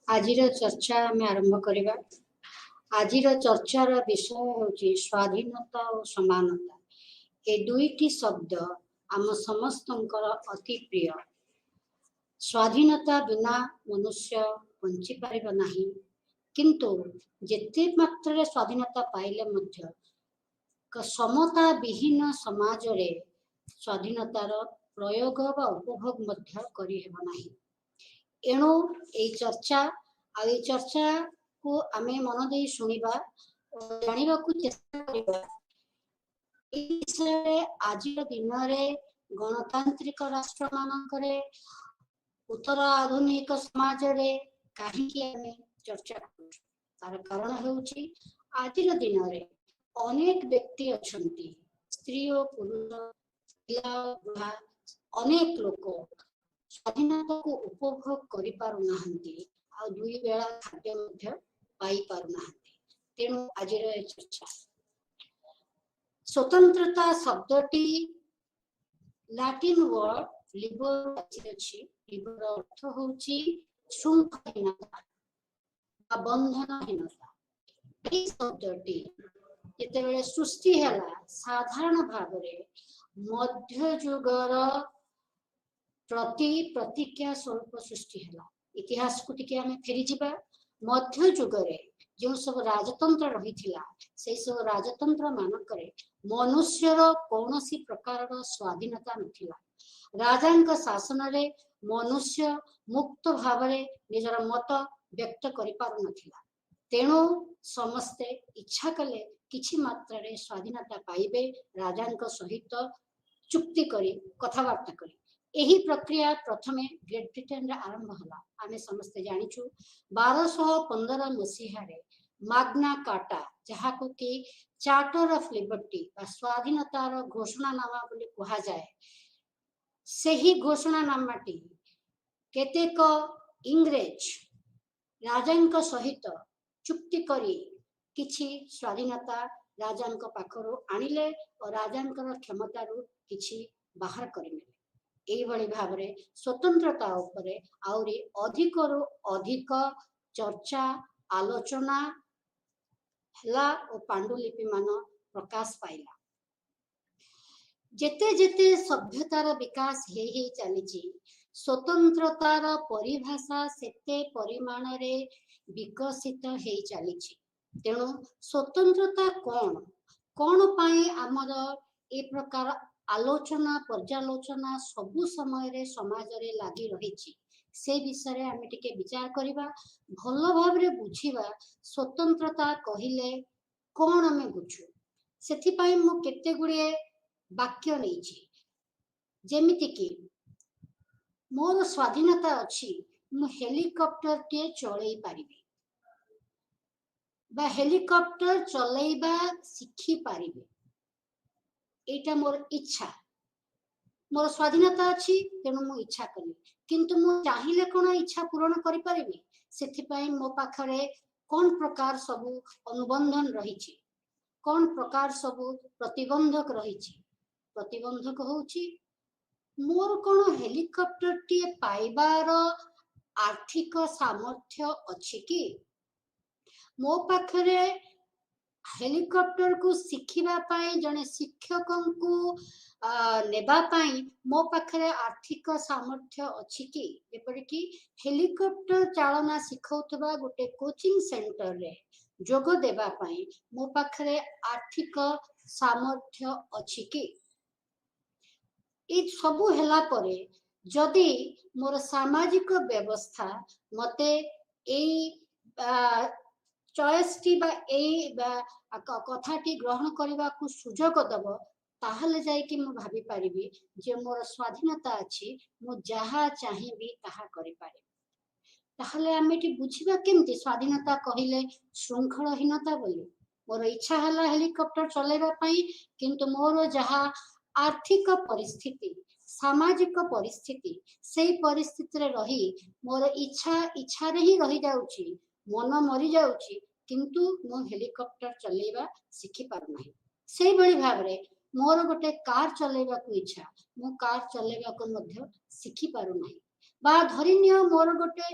आजिर चर्चा आम आरंभ करवा। आजिर चर्चार विषय हूँ स्वाधीनता और समानता। ए दुईटी शब्द आम समस्त अति प्रिय। स्वाधीनता बिना मनुष्य बंची पारिब नाही, किंतु जेते मात्रा स्वाधीनता पाइले मध्य समता विहीन समाज रे स्वाधीनतार प्रयोग व उपभोग मध्य करि हेब नाही। एणु ए चर्चा को आमे मन दे शुणिबा जानिबा को चेष्टा करिबा। ए विषय आजिर दिन रे गणतांत्रिक राष्ट्र मानकरे उत्तर आधुनिक समाज रे काहीकि आमे चर्चा करू। तार कारण हेउची आजिर दिन रे अनेक व्यक्ति अछंती, स्त्री और पुरुष, पिला बुढ़ा, अनेक लोक स्वाधीनता को उपभोग करि पारु नाहंती आ दुई बेला खाद्य मध्य पाई पारु नाहंती। तेणु आजिर ए चर्चा स्वतंत्रता शब्दटी लैटिन वर्ड लिबर अछि। लिबर अर्थ होची श्रृंखलहीनता बा बंधनहीनता। ए शब्दटी जेतेबेले सृष्टि हैला साधारण भाव रे मध्य युगर प्रति प्रतिज्ञा स्वरूप सृष्टि हैला। इतिहास को टिके आमे फेरी जिबा। मध्य युगरे जो सब राजतंत्र रही थिला से सब राजतंत्र मानकरे मनुष्यर कौनसी प्रकार स्वाधीनता नथिला। राजांक शासन रे मनुष्य मुक्त भाव रे निजर मत व्यक्त करि पारु नथिला। तेणु समस्ते इच्छा कले किछि मात्रा रे स्वाधीनता पाइबे, राजांक सहित चुक्ति करी कथबार्ता करी। यही प्रक्रिया प्रथमे ग्रेट ब्रिटेन रे आरंभ हला। आमे समस्ते जानिछु 1215 मसीहा रे माग्ना कार्टा जहा को कि चार्टर ऑफ लिबर्टी बा स्वाधीनतार घोषणानामा बोली कहा जाए। सही घोषणानामाटी केतेक इंग्रेज राजांक सहित चुक्ति करी किछि स्वाधीनता राजांक पाखरु आनिले और राजांकर क्षमतारु किछि बाहर करिनेले। एई भली भाबरे स्वतंत्रता उपरे आउरी अधिकरु अधिक चर्चा आलोचना हला और पांडुलिपि मान प्रकाश पाइला। जेते जेते सभ्यतार विकास हे चलीची स्वतंत्रतार परिभाषा सेते परिमाण रे विकसित हे चलीची। तेणु स्वतंत्रता कौन पाई आमर ए प्रकार आलोचना पर्यालोचना सबु समय रे समाज रे लागी रहिची। से विषय आमे टिके विचार करिबा, भलो भाव रे बुझिबा स्वतंत्रता कहिले कौन आमे बुझू। सेथि पाई मु केते गुडे वाक्य नैछि। जेमिति कि मोर स्वाधीनता अछि, मु हेलिकॉप्टर के चलै पारिबी बा हेलिकॉप्टर चलैबा सिखी पारिबी। एटा मोर इच्छा, मोर स्वाधीनता अछि, तेणु मु इच्छा कली। किंतु मु चाहिले कोन इच्छा पूर्ण करि पारिबी? सेथि पई मो पाखरे कोन प्रकार सबु अनुबंधन रहिछि, कोन प्रकार सबु प्रतिबंधक रहिछि। प्रतिबंधक होउछि मोर कोन हेलिकॉप्टर टी पाइबार आर्थिक सामर्थ्य अछि कि? मो पाखरे हेलिकॉप्टर को शिखिबा पाई जने शिक्षक को नेबा पाई मो पाखरे आर्थिक सामर्थ्य अछि कि? जेपरि कि हेलिकॉप्टर चालना सिखौतबा गोटे कोचिंग सेंटर रे जोग देबा पाई मो पाखरे आर्थिक सामर्थ्य अछि कि? ए सबु हेला परे जदि मोर सामाजिक व्यवस्था मते ए चॉइस टी बा ए कथाटी ग्रहण करबा को सुजोग दब, ताहले जाय कि मु भाबी पारिबी जे मोर स्वाधीनता अछि, मु जहा चाहिबी ताहा करि पारे। ताहले आमे टी बुझिबा केमति स्वाधीनता कहिले श्रृंखलहीनता बोली। मोर इच्छा हला हेलिकॉप्टर चलेबा पई, किंतु मोर जहा आर्थिक परिस्थिति सामाजिक परिस्थिति सेई परिस्थिति रे रही मोर इच्छा रे ही रही जाउची, मन मरी जाउची, किंतु मो हेलिकॉप्टर चलेबा सिखि पारु नाही। सेई बळी भाबरे मोर गोटे कार चलेबा को इच्छा, मो कार चलेबा को मध्य सिखि पारु नाही बा धरिनियो मोर गोटे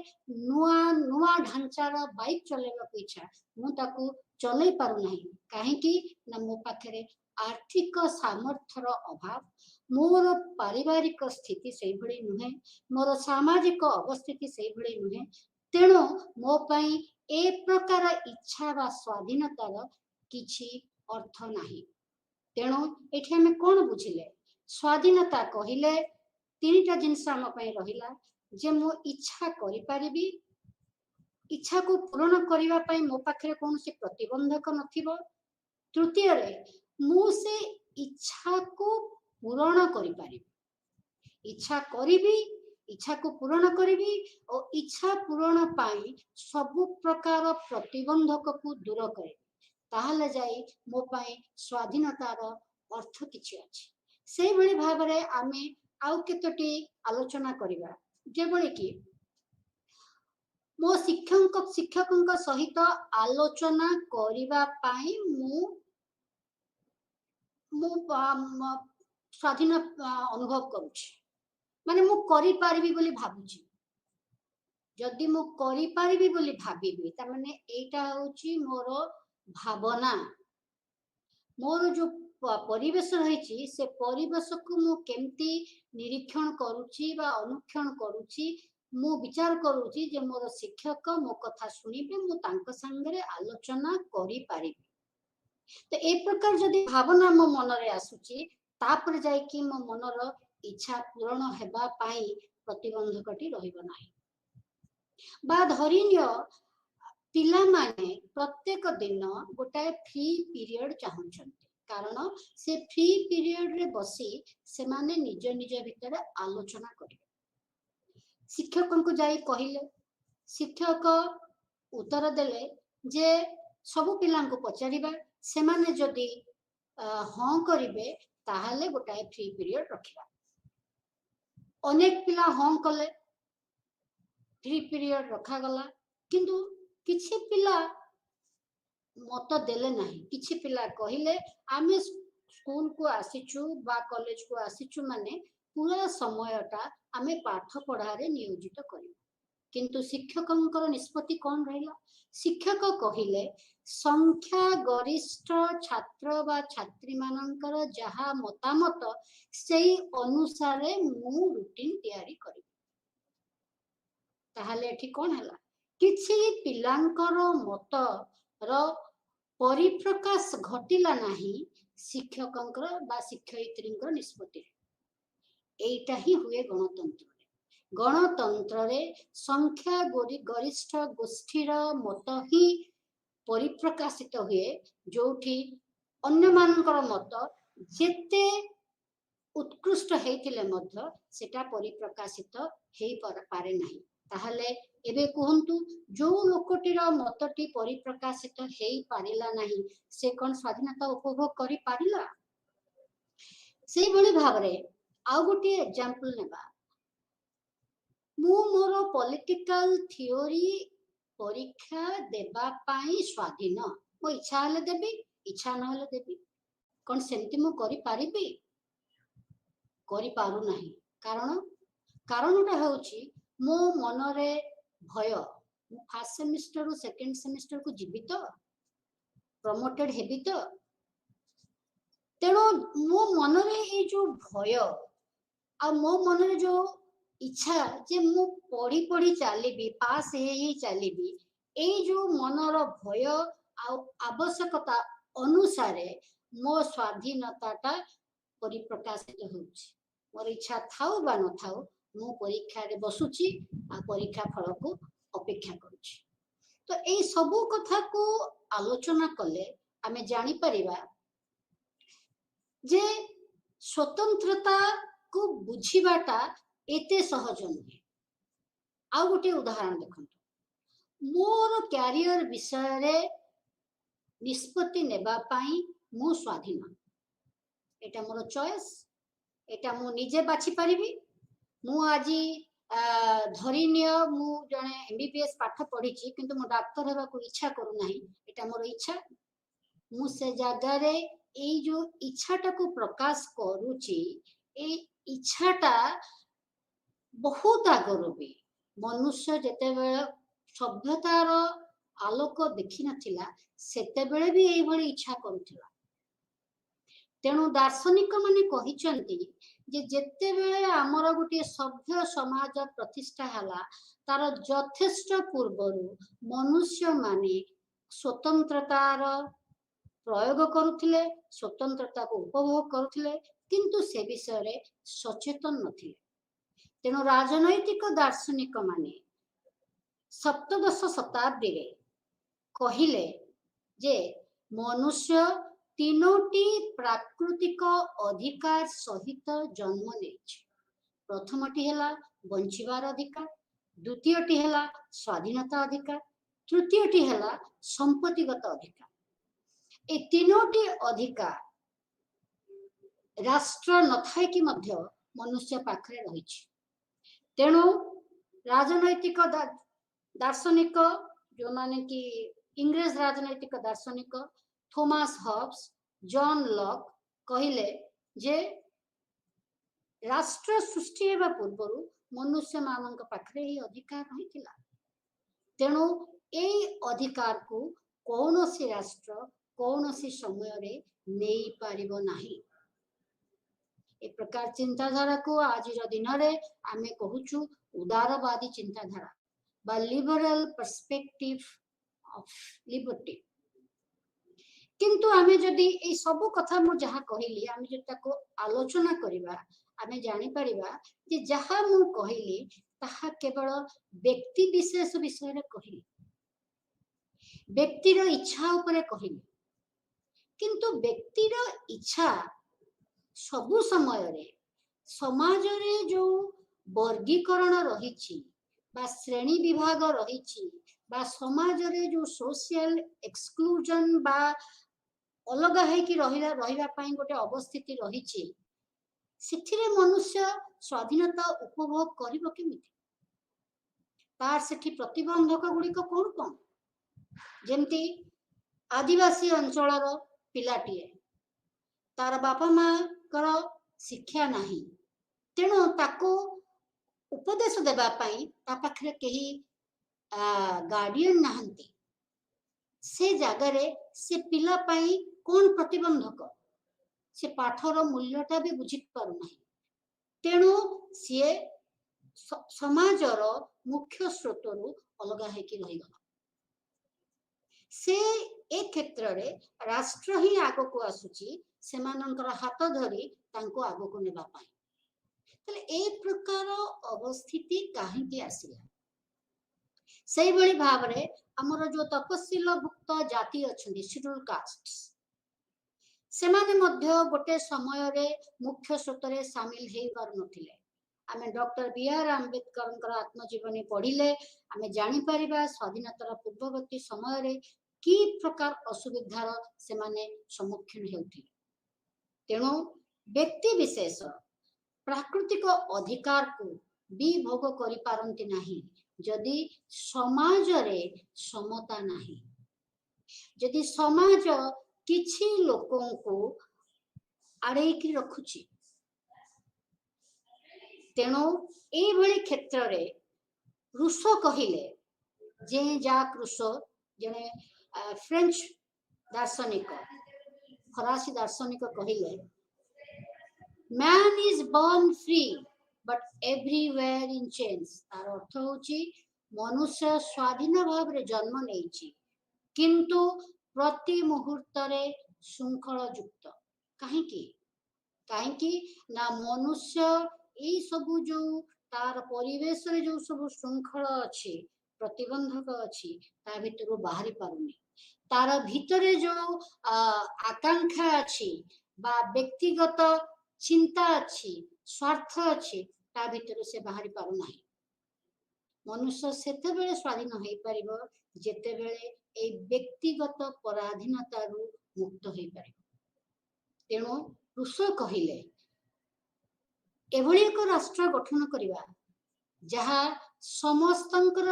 नुआ नुआ ढांचार बाइक चलेबा इच्छा मु ताकू चलै पारु नाही काहेकि ना मो पाखरे आर्थिक सामर्थ्यर अभाव मोर पारिवारिक स्थिति से भली नुहे मोर सामाजिक अवस्थिति से भली नुहे तेणु मो पई ए प्रकार इच्छा बा स्वाधीनतार किछि अर्थ नाही तेणु एठी हमें कोन बुझिले स्वाधीनता कहिले तीनटा जिनस आम पई रहिला जे मो इच्छा करि परिबी इच्छा को पूर्ण करिवा पई मो पाखरे कोनोसी प्रतिबंधक नथिबो तृतीय रे मु से इच्छा को पूर्ण करि परिबी इच्छा करिबी इच्छा को पूर्ण करिबी और इच्छा पूर्ण पाई सब प्रकार प्रतिबंधक को दूर करिबी ताहले जाई मो पाई स्वाधीनतार अर्थ किछि अछि सेहि भली भाबरे आमे आउ केतोटी आलोचना करिबा जेबोले कि मो शिक्षक सहित आलोचना करिबा पाई मु स्वाधीन अनुभव करुछि माने मु करि पारिबी बोली भाबुछि जदि मु करि पारिबी बोली भाबिबी त माने एटा होछि मोर भावना मोर जो परिवेश रही से परिवेश को मु केमती निरीक्षण करुछि बा अनुक्षण करुछि मु विचार करुछि जे मोर शिक्षक मो कथा सुनिबे मु तांक संगरे आलोचना करि पारिबी तो ए प्रकार जदि भावना मो मन रे आसुछि तापर जाय कि मो मनर इच्छा पूर्ण हेबा पाई प्रतिबंधकटी रहिबो नाही बा धरिनियो पिला माने प्रत्येक दिन गोटाए फ्री पीरियड चाहुचंती कारण से फ्री पीरियड रे बसी से माने निज निज भितर आलोचना करिवे शिक्षक को जाई कहिले शिक्षक उत्तर देले जे सब पिला को पचारिबा से माने जदि हां करिवे ताहाले गोटाए फ्री पीरियड रखिबा अनेक पिला हां कले फ्री पीरियड रखा गला किंतु किछि पिला मत देले नाही किछि पिला कहिले आमे स्कूल को आसीछु बा कॉलेज को आसीछु माने पूरा समयटा आमे पाठ पढ़ारे नियोजित करियो किंतु शिक्षकंकर निष्पत्ति कोन रहिला शिक्षक कहिले संख्या गरिष्ठ छात्र बा छात्री मानकर जहा मतामत सेही अनुसारे मु रूटीन तयारी करी ताहाले एठी कोन हला किछि पिलांकर मत र परिप्रकाश घटिला नाही शिक्षकंकर बा शिक्षयित्रींकर निष्पत्ति एटा ही हुए गणतंत्र गणतंत्र रे संख्या गरिष्ठ गोष्ठीर मत ही परिप्रकाशित हुए जोठी अन्य मानकर मत जेते उत्कृष्ट हेतिले मध्य सेटा परिप्रकाशित हेई पारे नाही ताहले एबे कहंतु जो लोकटीर मतटी परिप्रकाशित हेई पारिला नाही से कोन स्वाधीनता उपभोग करि पारिला सेही भली भाबरे आ गोटे एग्जांपल नेबा मु मोर पॉलिटिकल थ्योरी परीक्षा देबा पाई स्वाधीन मो इच्छा हले देबी इच्छा न हले देबी कोन सेंति मु करि पारिबी करि पारु नाही कारण कारणटा होउची मो मनरे भय मु फर्स्ट सेमेस्टर रो सेकंड सेमेस्टर को जीवी तो प्रमोटेड हेबी तो तेणु मो मनरे ए जो भय आ मो मनरे जो इच्छा जे मु पढ़ी पढ़ी चलीबी पास हे चलीबी ए जो मनर भय आ आवश्यकता अनुसारे मो स्वाधीनताटा परिप्रकाशित होउची मोर इच्छा थाउ बा न थाउ मु परीक्षा रे बसुची आ परीक्षा फल को अपेक्षा करूची तो ए सब कथा को आलोचना कले आमे जानि परिबा जे स्वतंत्रता को बुझीबाटा एते सहज नुहे आ गोटे उदाहरण देखंतु मोर कैरियर विषय रे निष्पत्ति नेबा पाई मु स्वाधीन एटा मोर चॉइस एटा मु निजे बाछि परिबी मु आजी धरिनिय मु जने एमबीबीएस पाठ पढिची किंतु मु डॉक्टर हेबा को इच्छा करू नाही एटा मोर इच्छा मु से जागा रे ए जो इच्छाटा को प्रकाश करूची ए इच्छाटा बहुत आगରୁ भी मनुष्य जेतेबेले सभ्यतार आलोक देखि नथिला सेतेबेले भी एई भली इच्छा करूथिला। तेणु दार्शनिक माने कहिचंती जे जेतेबेले आमर गोटे सभ्य समाज प्रतिष्ठा हला तार यथेष्ट पूर्वरु मनुष्य माने स्वतंत्रतार प्रयोग करुथिले, स्वतंत्रता को उपभोग करुथिले, किंतु से विषय रे सचेतन नथिले। तेणु राजनैतिक दार्शनिक माने सप्तदश शताब्दी रे कहिले जे मनुष्य तीनोटी प्राकृतिक अधिकार सहित जन्म नेछि। प्रथमटी हेला बंचिबार अधिकार, द्वितीयटी हेला स्वाधीनता अधिकार, तृतीयटी हेला संपत्तिगत अधिकार। ए तीनोटी अधिकार राष्ट्र नथाय कि मध्य मनुष्य पाखरे रहिछि। तेणु राजनैतिक दार्शनिक जो माने कि इंग्रेज राजनैतिक दार्शनिक थॉमस हॉब्स, जॉन लॉक कहिले जे राष्ट्र सृष्टि हेबा पूर्वरु मनुष्य मानक पाखरे ही अधिकार रहिथिला। तेणु एई अधिकार को कौनसी राष्ट्र कौनसी समय रे नेई पारिबो नाही। ए प्रकार चिंताधारा को आज दिन रे आमे कहूछु उदारवादी चिंताधारा बा लिबरल पर्सपेक्टिव ऑफ लिबर्टी। किंतु आमे जदि ए सब कथा मु जहा कहिली आमे जदि ताको आलोचना करिबा आमे जानि परिबा जे जहा मु कहिली ताहा केवल व्यक्ति विशेष विषय रे कहिली, व्यक्तिर इच्छा उपरे कहिली। किंतु व्यक्तिर इच्छा सबु समय रे समाज रे जो वर्गीकरण रहिछि बा श्रेणी विभाग रहिछि बा समाज रे जो सोशल एक्सक्लूजन बा अलगा है कि रहिला पई गोटे अवस्थिति रहिछि सेथिरे मनुष्य स्वाधीनता उपभोग करिबो केमिति? तार सेठी प्रतिबंधक गुड़िक कौन कौन? जेमती आदिवासी अंचलर पिलाटीए तार बापा माँ कर शिक्षा नाही, तेणु ताको उपदेश देबा पई ता पाखरे केही गार्डियन नाहंती। से जगारे से पिला पई कौन प्रतिबंधक? से पाठर मूल्यटा भी बुझी पारु नाही। तेणु सी समाजर मुख्य स्रोतरु अलगा है कि रहीगला। से ए क्षेत्र रे राष्ट्र ही आगो को आसुची सेमानंकर हाथ धरी तांको आगो को नेबा पाई। तले ए प्रकार अवस्थिति काहे कि आसिला? सेही बळी भाबरे हमर जो तपस्विल भुक्त जाति अछंती शेड्यूल कास्ट्स सेमाने मध्य गोटे समय रे मुख्य स्रोत रे शामिल हेई पार नथिले। आमे डॉक्टर बी आर आंबेडकर आत्मजीवनी पढ़िले आमे जानि परिबा स्वाधीनतार पूर्ववर्ती समय रे की प्रकार असुविधार से माने सम्मुखीन हेउथिले। तेणु व्यक्ति विशेष प्राकृतिक अधिकार को भी भोग करि पारंती नाही जदि समाज रे समता नाही, जदि समाज किछि लोकों को आड़े कि रखुची। तेणु एई भली क्षेत्र रे रूसो कहिले जे जाक रूसो जने फ्रेंच दार्शनिक फरासी दार्शनिक कहिले man is born free but everywhere in chains. तार अर्थ होची मनुष्य स्वाधीन भाव रे जन्म नेइची किंतु प्रति मुहूर्त रे श्रृंखल युक्त। काहेकि ना मनुष्य एई सबु जो तार परिवेश रे जो सब श्रृंखल अछि प्रतिबंधक अछि ता भितरु बाहरी पारुनी। तार भीतरे जो आकांक्षा अछि बा व्यक्तिगत चिंता अछि स्वार्थ अछि ता भितरु से बाहरी पारु नाही। मनुष्य सेते बेले स्वाधीन होई परिबो जेते बेले ए व्यक्तिगत पराधीनतारु मुक्त होई परिबो। तेणु रूसो कहिले एभली एक राष्ट्र गठन करिबा जहा समस्तंकर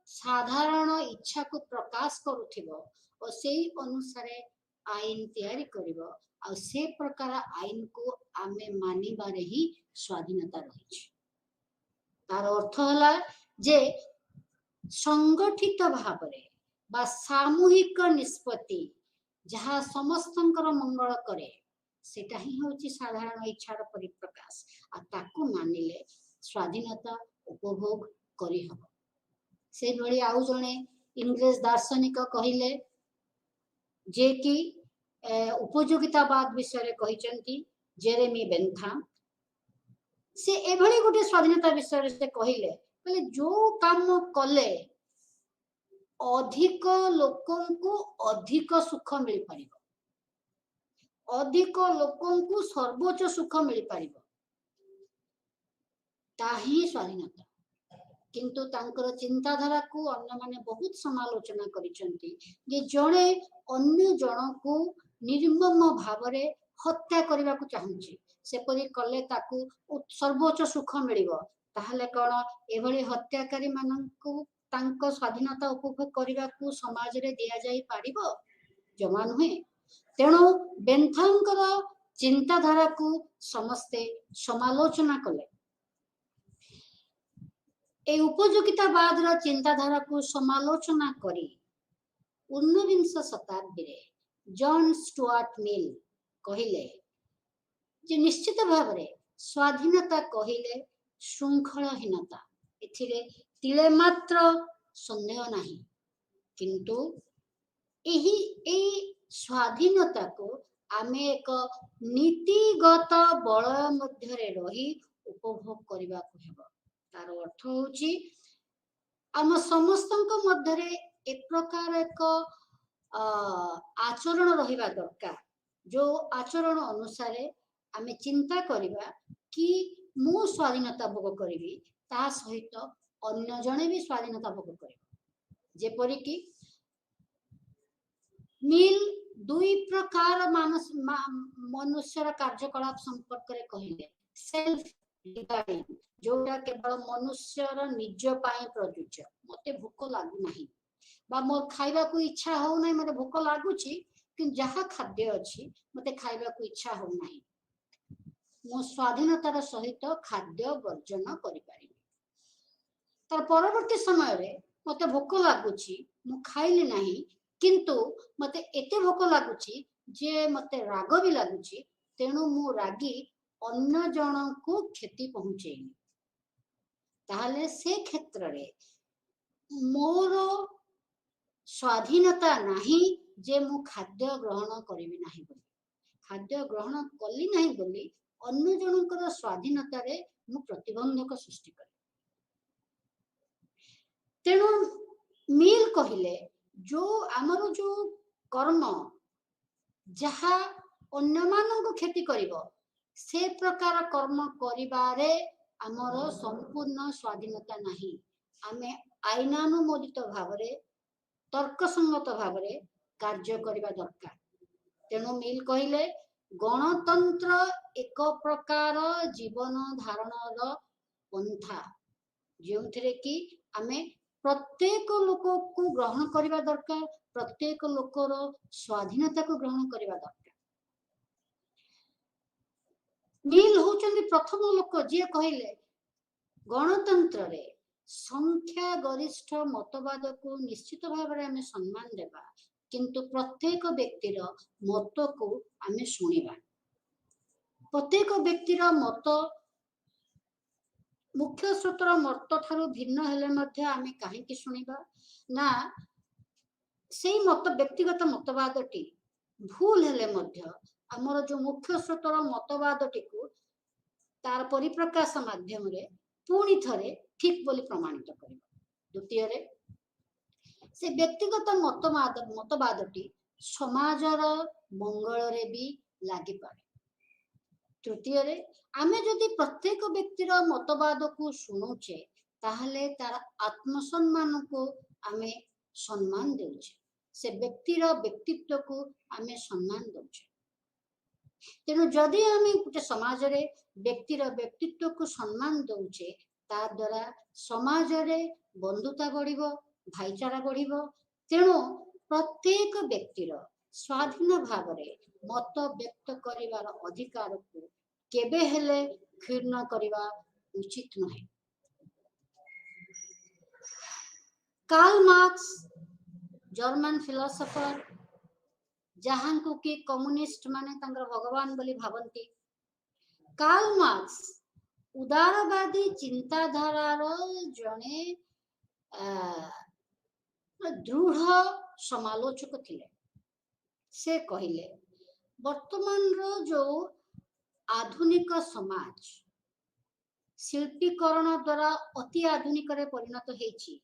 साधारण इच्छा को प्रकाश करुथिबो और सेही अनुसारे आईन तैयारी करिबो आ से प्रकार आईन को आमे मानिबारे ही स्वाधीनता रहिछि। तार अर्थ है जे संगठित भाव बा सामूहिक निष्पत्ति जहाँ समस्तंकर मंगल करे सेटा ही होची साधारण इच्छार परिप्रकाश आ ताकू मानिले स्वाधीनता उपभोग करी हबो। से भली आउ जणे इंग्रेज दार्शनिक कहिले जे कि उपयोगितावाद विषय कहिचंती जेरेमी बेंथाम। से एभली गोटे स्वाधीनता विषय से कहिले जो काम कले अधिक लोकंकु अधिक सुख मिल पारिबो, अधिक लोकंकु सर्वोच्च सुख मिल पारिबो, ताही स्वाधीनता। किंतु तांकर चिंताधारा को अन्य माने बहुत समालोचना करिसंती जे जणे अन्य जण को निर्मम भावरे हत्या करबा को चाहूची सेपरि कले ताकू सर्वोच्च सुख मिलिबो ताहले कोन एभली हत्याकारी माननकु तांको स्वाधीनता उपभोग करबा को समाज रे दिया जाई पारिबो जमा नुहे। तेणु बेंथांकर चिंताधारा को समस्ते समालोचना कले। ए उपयोगितावाद रा चिंताधारा को समालोचना करी 19 शताब्दी रे जॉन स्टुअर्ट मिल कहिले जे निश्चित भाव रे स्वाधीनता कहिले श्रृंखलाहीनता एथिरे तिले मात्र संदेह नाही। किंतु एही ए स्वाधीनता को आमे एक नीतिगत बलय मध्य रे रही उपभोग करबा को हेबो। तार अर्थ होची आम समस्तक मध्य रे एक प्रकार एक आचरण रहिबा दरकार जो आचरण अनुसार आमे चिंता करिबा कि मु स्वाधीनता भोग करिबी ता सहित अन्य जणे भी स्वाधीनता भोग करिबो। जेपरि कि मिल दुई प्रकार मानस मनुष्यर कार्यकलाप संपर्क रे कहिले सेल्फ रिगार्डिंग जोटा केवल मनुष्यर निज पाए प्रयोज्य मते भूख लागु नाही बा मोर खाइबा को इच्छा हो नाही मते भूख लागुची कि जहा खाद्य अछि मते खाइबा को इच्छा हो नाही मो स्वाधीनतार सहित खाद्य वर्जन करि पारिबी। तार परवर्ती समय रे मते भूख लागुची मु खाइली नाही किंतु मते एते भूख लागुची जे मते राग भी लागुची तेणु मु रागी अन्य जन को क्षति पहुंचेनी ताहले से क्षेत्र रे मोर स्वाधीनता नाही जे मु खाद्य ग्रहण करिवि नाही बोली खाद्य ग्रहण कली नाही बोली अन्य जनकर स्वाधीनता रे मु प्रतिबंधक सृष्टि करे। तेणु मिल कहिले जो आमर जो कर्म जहा अन्य मानक क्षति करिवो से प्रकार कर्म करिबारे आमर संपूर्ण स्वाधीनता नाही। आमे आईनानुमोदित भावरे तर्कसंगत भावरे कार्य करिबा दरकार। तेणु मिल कहिले गणतंत्र एक प्रकार जीवन धारणर पंथा जोथिरे कि आमे प्रत्येक लोक को ग्रहण करिबा दरकार प्रत्येक लोकर स्वाधीनता को ग्रहण करिबा दरकार। मिल होचंदी प्रथम लोक जे कहिले गणतंत्र रे संख्या गरिष्ठ मतवाद को निश्चित भाव रे आमे सम्मान देबा किंतु प्रत्येक व्यक्तिर मत को आमे सुनिबा प्रत्येक व्यक्तिर मत मुख्य स्रोतर मत थारु भिन्न हेले मध्य आमे काहे कि सुनिबा ना सेही मत व्यक्तिगत मतवादटी भूल हेले मध्य हमर जो मुख्य स्रोतर मतवादटी को तार परिप्रकाश माध्यम रे पुणी थरे ठीक बोली प्रमाणित करिबा। द्वितीय रे से व्यक्तिगत मतवादटी समाजर मंगल रे भी लागि पारे। तृतीय रे आमे जदि प्रत्येक व्यक्तिर मतवाद को सुनुचे ताहले तार आत्मसम्मान को आमे सम्मान देउचे से व्यक्तिर व्यक्तित्व को आमे सम्मान दउचे। तेणु जदि आमे गोटे समाज रे व्यक्तिर व्यक्तित्व को सम्मान दउचे ता द्वारा समाज रे बंधुता बढ़िबो भाईचारा बढ़िबो। तेणु प्रत्येक व्यक्तिर स्वाधीन भाव रे मत व्यक्त करिवार अधिकार को केबे हेले क्षीर्ण करिवा उचित नहे। कार्ल मार्क्स जर्मन फिलोसोफर जहां को कि कम्युनिस्ट माने तंगर भगवान बोली भावंती। कार्ल मार्क्स उदारवादी चिंताधारार जने दृढ़ समालोचक थिले। से कहिले वर्तमान रो जो आधुनिक समाज शिल्पीकरण द्वारा अति आधुनिक रे परिणत हेछि,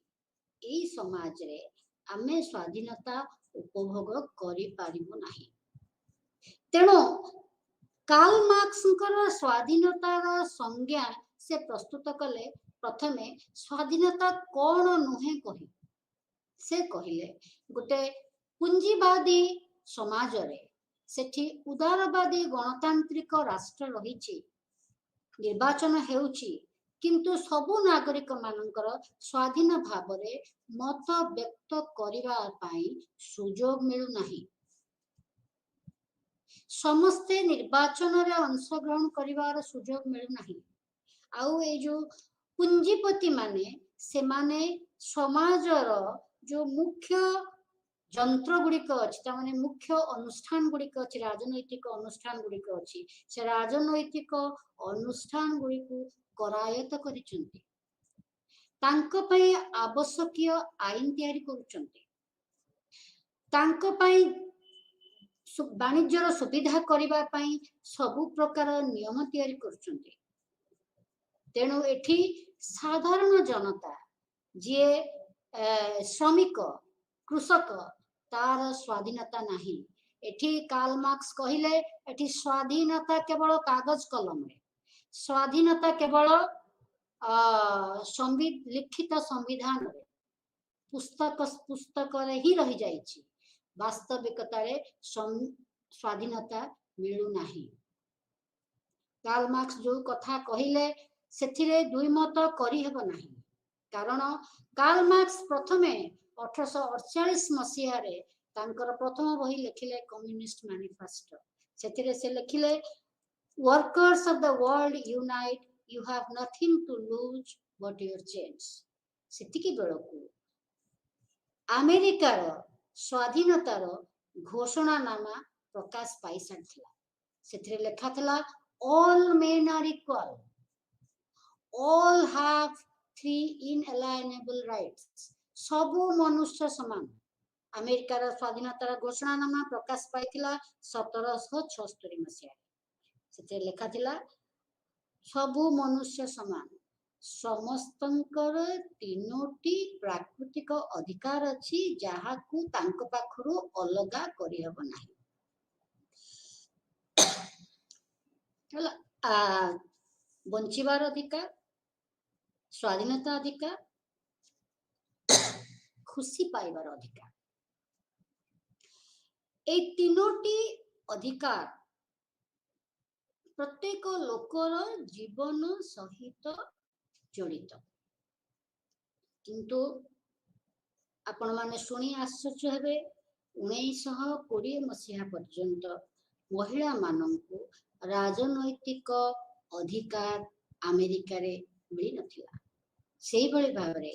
एई समाज रे आमे स्वाधीनता उपभोग करि पारिबो नाही। तेणु कार्ल मार्क्सଙ୍କର स्वाधीनतार संज्ञा से प्रस्तुत कले। प्रथमे स्वाधीनता कौन नुहे कहि से कहिले गोटे पुंजीवादी समाज रे सेठी उदारवादी गणतांत्रिक राष्ट्र रहिछि, निर्वाचन हेउछि, किंतु सबु नागरिक मानकर स्वाधीन भाव रे मत व्यक्त करिवा पाई सुजोग मिलु नाही। समस्ते निर्वाचन रे अंशग्रहण करिवार सुजोग मिलु नाही। आउ ए जो पुंजीपति माने से माने समाजर जो मुख्य जंत्र गुड़िक अच्छी माने मुख्य अनुष्ठान गुड़िक अच्छी राजनैतिक अनुष्ठान गुड़िक अच्छी से राजनैतिक अनुष्ठान गुड़िक करायत करिसंती, तांको पई आवश्यकीय आईन तैयारी करूचंती, तांको पई वाणिज्यर सुविधा करिबा पई सबु प्रकार नियम तैयारी करूचंती। तेणु एठी साधारण जनता जे श्रमिक कृषक तार स्वाधीनता नहीं। एठी कार्ल मार्क्स कहिले एठी स्वाधीनता केवल कागज कलम रे, स्वाधीनता केवल लिखित संविधान रे पुस्तक रे ही रही जाइछि, वास्तविकता रे स्वाधीनता मिलु नाही। कार्ल मार्क्स जो कथा कहिले सेथिरे दुई मत करि हेबो नाही। कारण कार्ल मार्क्स प्रथमे 1848 मसीहा रे तांकर प्रथम बही लिखिले कम्युनिस्ट मैनिफेस्टो। सेथिरे से लिखिले workers of the world unite, you have nothing to lose but your chains. सेतिकी बेलकू अमेरिकार स्वाधीनतार घोषणानामा प्रकाश पाई सारथिला। सेथिरे लेखा थिला all men are equal, all have three inalienable rights, सबु मनुष्य समान। अमेरिकार स्वाधीनतार घोषणानामा प्रकाश पाइथिला 1776 मसीहा। सेते लेखा थिला सबु मनुष्य समान, समस्तंकर तीनोटी प्राकृतिक अधिकार अछि जाहाकू तांको पाखरु अलगा करि हबो नाही। हला बंचिबार अधिकार, स्वाधीनता अधिकार, खुशी पाइबार अधिकार, ए तीनोटी अधिकार प्रत्येक लोकर जीवन सहित जड़ित। किंतु आपण माने सुनी आश्चर्य हेबे 1920 मसीहा पर्यंत महिला माननकु राजनैतिक अधिकार अमेरिका रे मिली नथिला। सेही भली भाबरे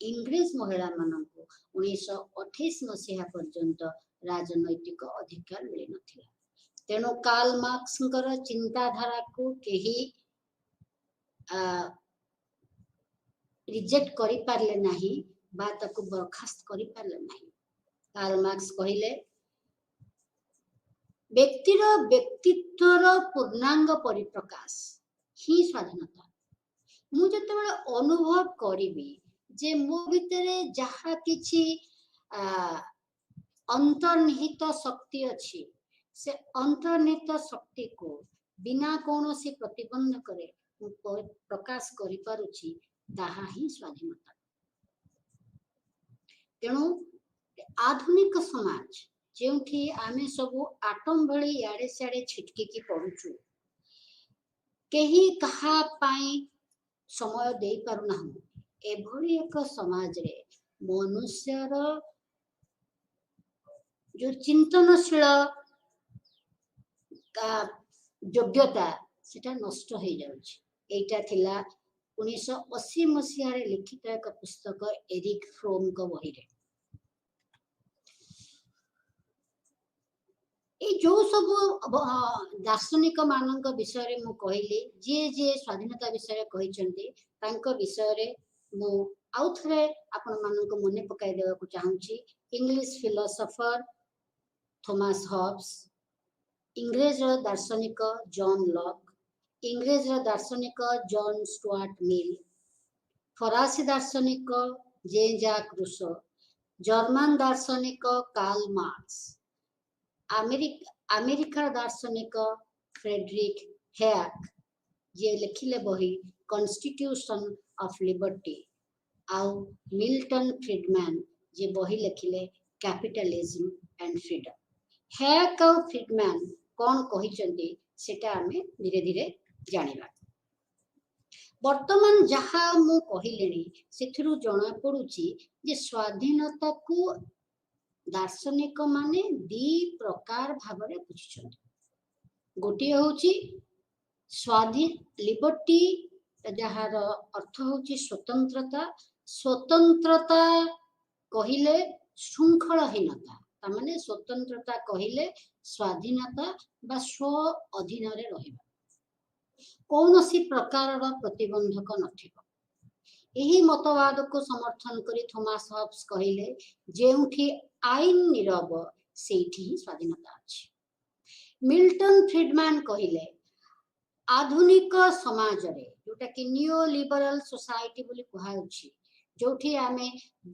इंग्लिश महिला माननकु 1928 मसीहा पर्यंत राजनैतिक अधिकार मिली नथिला। तेणु कार्ल मार्क्सଙ୍କର चिंताधाराକୁ केही रिजेक्ट करि पारले नाही बा ताकु बरखास्त करि पारले नाही। कार्ल मार्क्स कहिले व्यक्तिर व्यक्तित्वर पूर्णांग परिप्रकाश ही स्वाधीनता। मु जतबेले अनुभव करिबी जे मो भितरे जहा किछि अंतर्निहित शक्ति अछि, से अंतर्निहित शक्ति को बिना कौनसी प्रतिबंध करे प्रकाश करि पारुछि, ताहा ही स्वाधीनता। तेणु आधुनिक समाज जेउठी आमे सबु आटम भली याडे साडे छिटकी की पडुछु, केही कहा पाई समय देई पारु नाहु, एभली एक समाज रे मनुष्यर जो चिंतनशील योग्यता सेटा नष्ट हो जाउछि। एटा थिला 1980 मसीह लिखित एक पुस्तक एरिक फ्रोम को बही रे जो सब दार्शनिक मानक विषय मु कहली जे स्वाधीनता विषय कहते विषय मु आउ थे आपण मानक मने पकाई देवा चाहूँगी इंग्लिश फिलोसोफर थॉमस हॉब्स इंग्रेज दार्शनिक जॉन लॉक इंग्रेज दार्शनिक जॉन स्टुअर्ट मिल फरासी दार्शनिक जेन जैक रूसो जर्मन दार्शनिक कार्ल मार्क्स अमेरिका दार्शनिक फ्रेडरिक हेयक जे लिखिले बही कॉन्स्टिट्यूशन ऑफ लिबर्टी आउ मिल्टन फ्रीडमैन जे बही लिखिले कैपिटलिज्म एंड फ्रीडम हेयक आउ फ्रीडमैन कौन कहिसंती सेटा हमें धीरे धीरे जानिबा वर्तमान जहाँ मु कहिलेनी सेथिरु जणा पडुची जे स्वाधीनता को दार्शनिक माने दी प्रकार भावरे बुझिछंती गोटे होची स्वाधीन लिबर्टी जहार अर्थ होची स्वतंत्रता स्वतंत्रता कहिले शृंखलहीनता तामाने स्वतंत्रता कहिले स्वाधीनता बा स्व अधीन रे रहिबा कौनसी प्रकार प्रतिबंधक नथिबो यही मतवाद को समर्थन करी थॉमस हॉब्स कहिले जेउठी आईन नीरव सेठी स्वाधीनता अछि मिल्टन फ्रीडमैन कहिले आधुनिक समाज रे जोटा कि न्यू लिबरल सोसाइटी बोली कुहाउछि जोठी आमे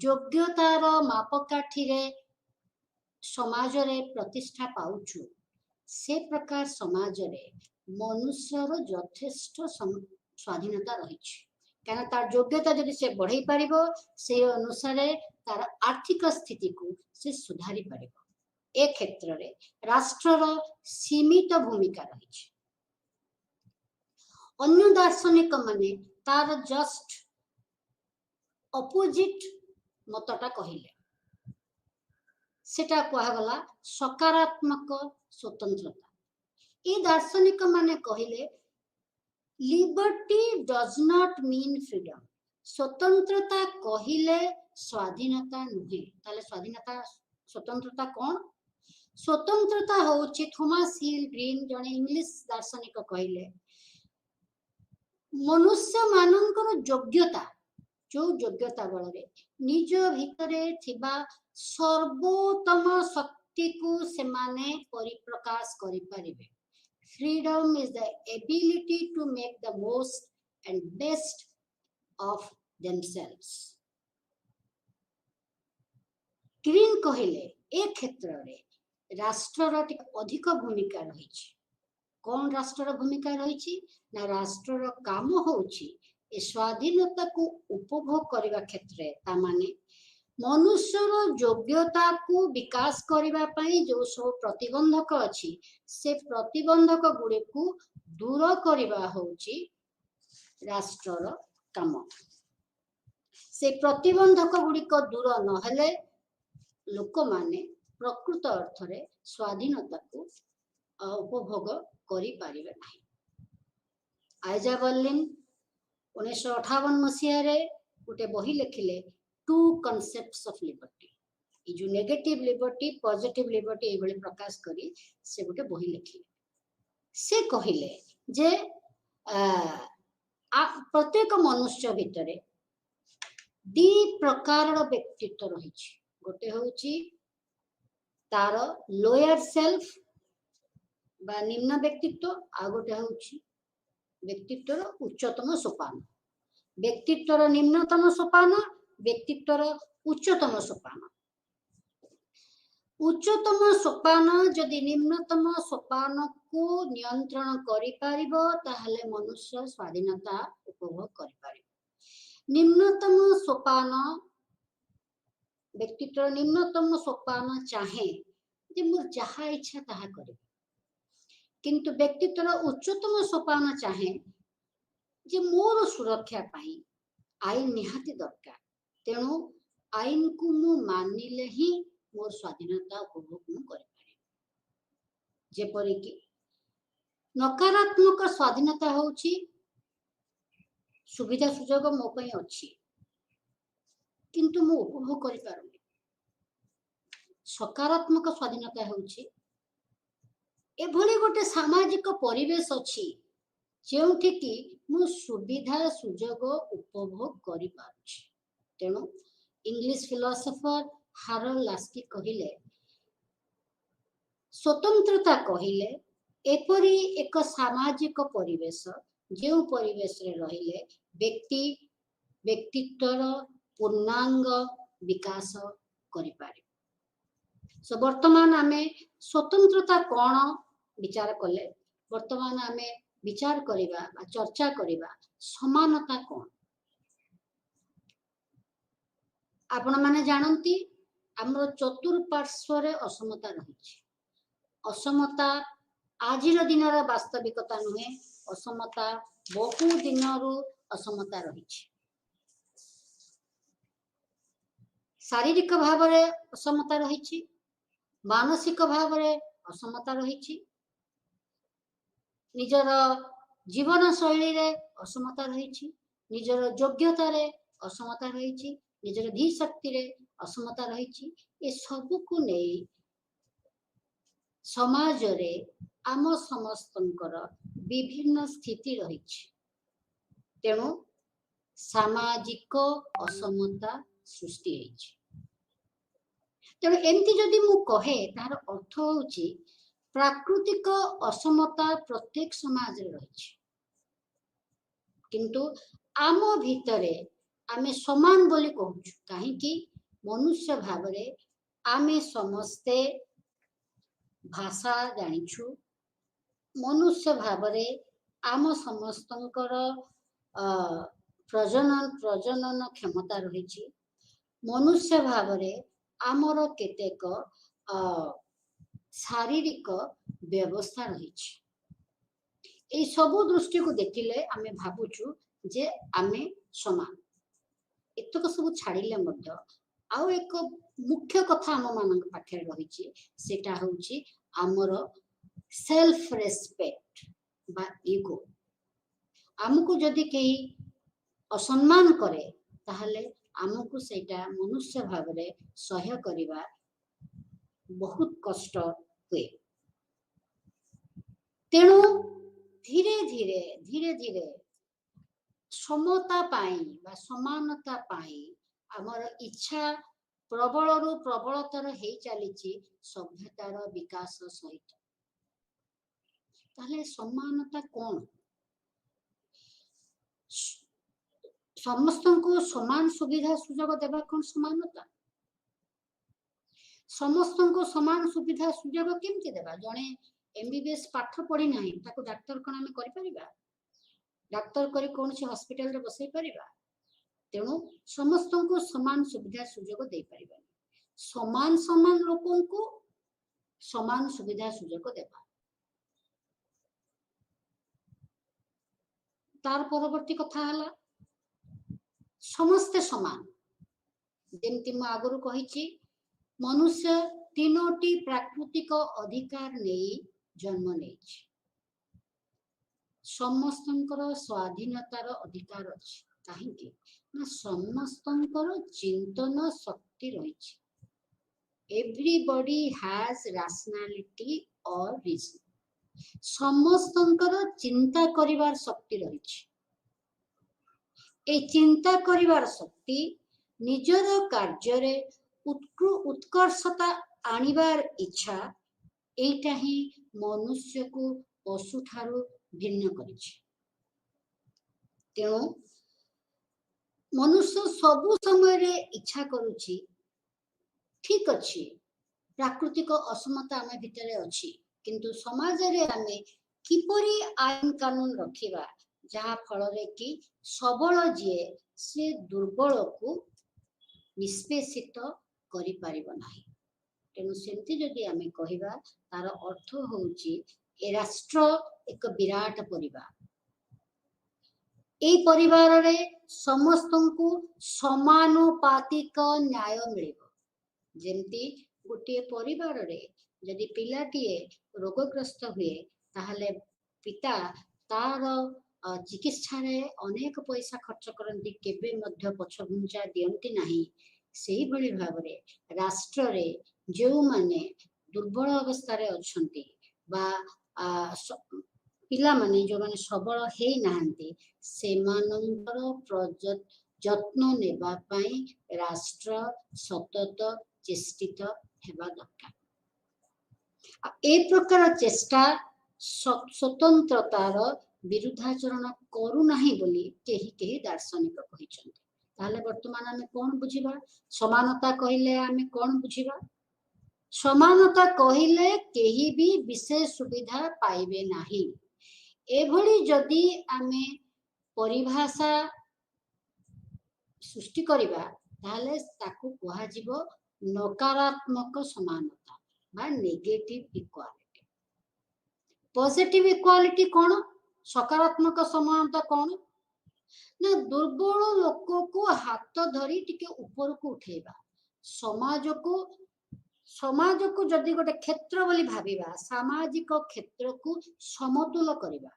योग्यतार मापकाठी रे समाज रे प्रतिष्ठा पाउछु से प्रकार समाज रे मनुष्यर यथेष्ट स्वाधीनता रही क्या तार योग्यता जदि से बढ़ई पारिबो से अनुसार तार आर्थिक स्थिति को से सुधारी पारिबो ए क्षेत्र रे राष्ट्रर सीमित भूमिका रही अन्य दार्शनिक माने तार जस्ट अपोजिट मतटा कहिले सेटा कहगला सकारात्मक स्वतंत्रता ये दार्शनिक माने कहिले liberty does not mean freedom स्वतंत्रता कहिले स्वाधीनता नुहे ताले स्वाधीनता स्वतंत्रता कौन स्वतंत्रता होची थॉमस हिल ग्रीन जने इंग्लिश दार्शनिक कहिले मनुष्य मानकर योग्यता जो योग्यता बल निज भितरे थिबा सर्वोत्तम शक्ति को से माने परिप्रकाश करि परिबे freedom is the ability to make the most and best of themselves green कहिले ए क्षेत्र रे राष्ट्रर अधिक भूमिका रही कौन राष्ट्रर भूमिका रही ना राष्ट्रर काम होची ए स्वाधीनता को उपभोग करने क्षेत्र तामाने मनुष्यर योग्यता को विकास करने पाई जो सब प्रतिबंधक अच्छी से प्रतिबंधक गुड़े को दूर करवा होची राष्ट्रर काम से प्रतिबंधक गुड़िक दूर नहेले लोक माने प्रकृत अर्थ रे स्वाधीनता को उपभोग करि पारिबे नाही आइजा बर्लिन 1958 मसीह रे गोटे बही लिखिले टू कॉन्सेप्ट्स ऑफ लिबर्टी ये जो नेगेटिव लिबर्टी पॉजिटिव लिबर्टी ए भली प्रकाश करी से गोटे बही लिखिले से कहिले जे प्रत्येक मनुष्य भितरे दी प्रकार व्यक्तित्व रही गोटे होची तार लोअर सेल्फ बा निम्न व्यक्तित्व आ गोटे होची व्यक्तित्वर उच्चतम सोपान व्यक्तित्वर निम्नतम सोपान व्यक्तित्वर उच्चतम सोपान उच्चतम सोपान जदि निम्नतम सोपान को नियंत्रण करि पारिबो ताहले मनुष्य स्वाधीनता उपभोग करि पारिबो निम्नतम सोपान व्यक्तित्वर निम्नतम सोपान चाहे जे मोर जहा इच्छा ताहा करिबो किंतु व्यक्तित्वर उच्चतम सोपान चाहे जे मोर सुरक्षा पाई आईन निहाती दरकार तेणु आईन को मु मानिले ही मोर स्वाधीनता उपभोग मु करि पारे जेपरि कि नकारात्मक स्वाधीनता होची सुविधा सुजोग मो पई अछि किंतु मु उपभोग करि पारुनी सकारात्मक स्वाधीनता होउछि एभली गोटे सामाजिक परिवेश अछि जेउठी कि मु सुविधा सुजोग उपभोग करि पारुछि तेणु इंग्लिश फिलोसोफर हारोल्ड लास्की कहिले स्वतंत्रता कहिले एपरी एक सामाजिक परिवेश जो परिवेश रे रहिले व्यक्ति व्यक्तित्वर पूर्णांग विकास करि पारे सो वर्तमान आमे स्वतंत्रता कोन विचार कले वर्तमान आमे विचार करिबा बा चर्चा करिबा समानता कोन आपण माने जानंती हमर चतुर्पार्श्व रे असमता रहिछि असमता आजिर दिनर वास्तविकता नुहे असमता बहु दिनरु असमता रहिछि शारीरिक भाव रे असमता रहिछि मानसिक भाव रे असमता रहिछि निजर जीवन शैली रे असमता रहिछि निजर योग्यता रे असमता रहिछि निजर धी शक्ति रे असमता रहिछि ए सब को नै समाज रे आम समस्तंकर विभिन्न स्थिति रहिछि तेणु सामाजिक असमता सृष्टि होइछि तेणु एमती जदि मु कहे तार अर्थ होउछि प्राकृतिक असमता प्रत्येक समाज रे रहिछि किंतु आम भितरे आमे समान बोली कहूछु काहे कि मनुष्य भाव रे आमे समस्ते भाषा जानिछु मनुष्य भाव रे आम समस्तंकर प्रजनन क्षमता रहिछि मनुष्य भाव रे आमर केतेक शारीरिक व्यवस्था रहिछि ए सबु दृष्टि को देखिले आमे भाबुछु जे आमे समान एतक सब छाड़िले मध्य आउ एक मुख्य कथा आम मान पाखे रही सेटा होउछि आमर सेल्फ रेस्पेक्ट बा इगो आमको जदि कहीं असम्मान करे ताहले आमको सेटा मनुष्य भाव रे सह्य करिबा बहुत कष्ट हुए तेणु धीरे धीरे धीरे धीरे समता पाई बा समानता पाई आमर इच्छा प्रबल रु प्रबलतर हे चली सभ्यतार विकास सहित ताले समानता कौन समस्त को समान सुविधा सुजोग देबा कौन समानता समस्त को समान सुविधा सुजोग केमती देबा जणे एमबीबीएस पाठ पढ़ी नाही ताको डाक्टर कोन हमें करि परिबा डाक्टर करी कौन से हॉस्पिटल रे बसई परिबा तेणु समस्त को समान सुविधा सुजोग दे परिबा समान समान लोकों को समान सुविधा सुजोग देबा तार परवर्ती कथा हला समस्ते समान जेमती म आगरु कहिछि मनुष्य तीनोटी प्राकृतिक अधिकार नै जन्म नेछि समस्तंकर स्वाधीनतार अधिकार अछि काहेकि ना समस्तंकर चिंतन शक्ति रहिछि एवरीबॉडी हैज रैशनैलिटी और रीजन समस्तंकर चिंता करिवार शक्ति रहिछि ए चिंता करिवार शक्ति निजर कार्य रे उत्कर्षता आनिबार इच्छा एटा ही मनुष्य को पशु ठारू भिन्न करिछि तेणु मनुष्य सबु समय रे इच्छा करुछि ठीक अछि प्राकृतिक असमता आमे भितरे अछि किंतु समाज रे आमे किपरि आईन कानून रखिबा जहा फल रे कि सबल जे से दुर्बल को निष्पेषित करि परिबो नाही तेणु सेमती जदि आमे कहिबा तार अर्थ होउछि ए राष्ट्र एक विराट परिवार ए परिवार रे समस्त को समानुपातिक न्याय मिलिबो जेमती गोटे परिवार रे यदि पिलाटीए रोगग्रस्त हुए ताहले पिता तार चिकित्सा अनेक पैसा खर्च करती केबे मध्य पछघुंचा दियंती नाही सेही भली भाबरे राष्ट्र रे जो माने दुर्बल अवस्था रे अछंती बा पिला माने जो माने सबल हेई नाहंती सेमानंकर जत्न नेबा पाई राष्ट्र सतत चेष्टित हेबा दरकार ए प्रकार चेष्टा स्वतंत्रतार विरुद्धाचरण करू नाही बोली केही केही दार्शनिक कहिसंती ताले वर्तमान आमे कोन बुझिबा समानता कहिले आमे कोन बुझिबा समानता कहिले केही भी विशेष सुविधा पाइबे नाही एभली जदि आमे परिभाषा सृष्टि करिबा ताले ताकू कहा जिवो नकारात्मक समानता बा नेगेटिव इक्वालिटी पॉजिटिव इक्वालिटी कोन सकारात्मक समानता कौन ना दुर्बल लोक को हाथ धरी टिके ऊपर को उठेबा समाज को जदि गोटे क्षेत्र बोली भाबिबा सामाजिक क्षेत्र को समतुल करिबा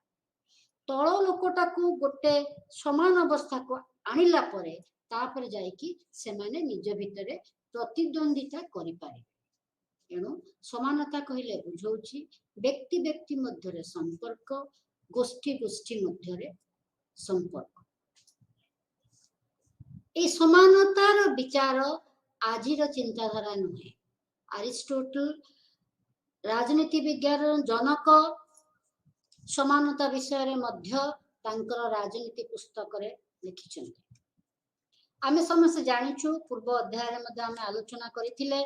तळ लोकटा को गोटे समान अवस्था को आनिला परे तापर जाय कि से माने निज भितरे प्रतिद्वंदिता करि पारे एणु समानता कहिले बुझौछि व्यक्ति व्यक्ति मध्यरे संपर्क गोष्ठी गोष्ठी मध्यरे संपर्क ए समानतार विचार आजिर चिंताधारा नुहे अरिस्टोटल राजनीति विज्ञान जनक समानता विषय रे मध्य तांकर राजनीति पुस्तक रे लिखिछन्ते आमे समस्त जानिछु पूर्व अध्याय रे मध्य आमे आलोचना करिथिले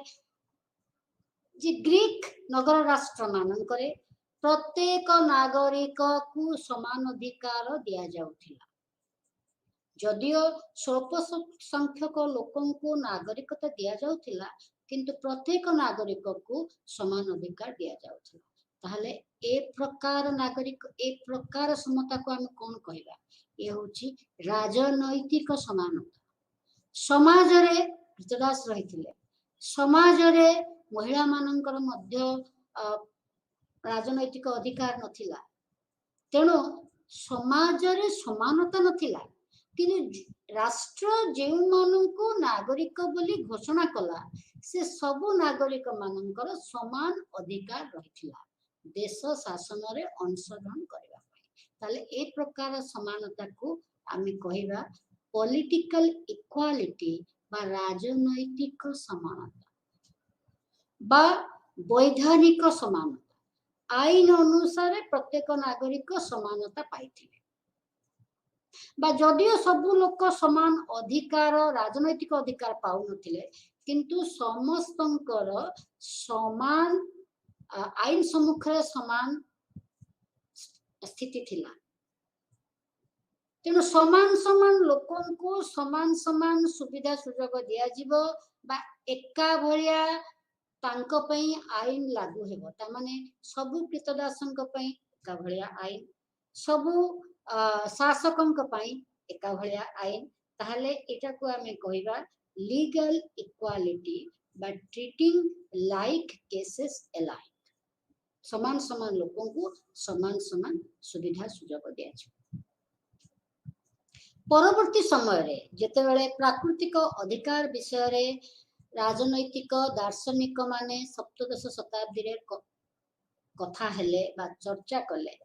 जे ग्रीक नगर राष्ट्र मानकरे प्रत्येक नागरिक को समान अधिकार दिया जाउथिला जदियो स्वल्प संख्यक लोकन को नागरिकता दिया जाउथिला किंतु प्रत्येक नागरिक को समान अधिकार दिया जाउथिला ताहले ए प्रकार नागरिक ए प्रकार समता को हम कोन कहबा ए होची राजनैतिक समानता समाज रे कृतदास रहिथिले समाज रे महिला मानकर मध्य राजनैतिक अधिकार नथिला तेणु समाज रे समानता नथिला किंतु राष्ट्र जेउ माननको नागरिक बोली घोषणा कला से सबु नागरिक मानकर समान अधिकार रहिथिला देश शासन रे अंशग्रहण करबा ताले ए प्रकार समानता को आमी कहिबा पॉलिटिकल इक्वालिटी बा राजनैतिक समानता बा वैधानिक समानता आईन अनुसार प्रत्येक नागरिक समानता पाइथिले बा जदियो सबु लोक समान अधिकार राजनैतिक अधिकार पाउ नथिले किंतु समस्तंकर समान आईन सम्मुख रे समान स्थिति थिला तेणु समान समान लोकन को समान समान सुविधा सुजोग दिया जिवो बा एका भलिया तांको पई आईन लागू हेबो ता माने सबु कृतदासंक पई एका भलिया आईन सबु शासकंक पई एका भलिया आईन ताहले एटा को हमें कहिबा लीगल इक्वालिटी बा ट्रीटिंग लाइक केसेस अलाइक समान समान लोगों को समान समान सुविधा सुजोग दिया छ परवर्ती समय रे जेतेबेले प्राकृतिक अधिकार विषय रे राजनैतिक दार्शनिक माने सप्तदश शताब्दी रे कथा हेले बा चर्चा कले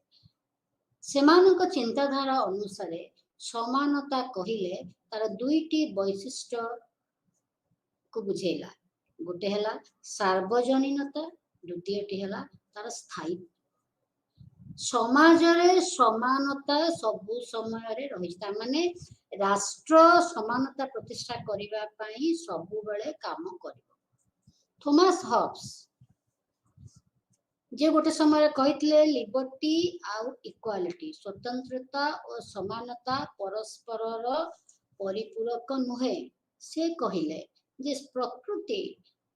सेमानक चिंताधारा अनुसार समानता कहिले तार दुईटी वैशिष्ट्य को बुझेला गोटे हला सार्वजनीनता द्वितीयटी हला तार स्थायी समाज रे समानता सबु समय रे रहि ता माने राष्ट्र समानता प्रतिष्ठा करिबा पई सबु बेले काम करिवो थॉमस हॉब्स जे गोटे समय कहितले लिबर्टी आउ इक्वालिटी स्वतंत्रता और समानता परस्पर परिपूरक नुहे से कहिले जे प्रकृति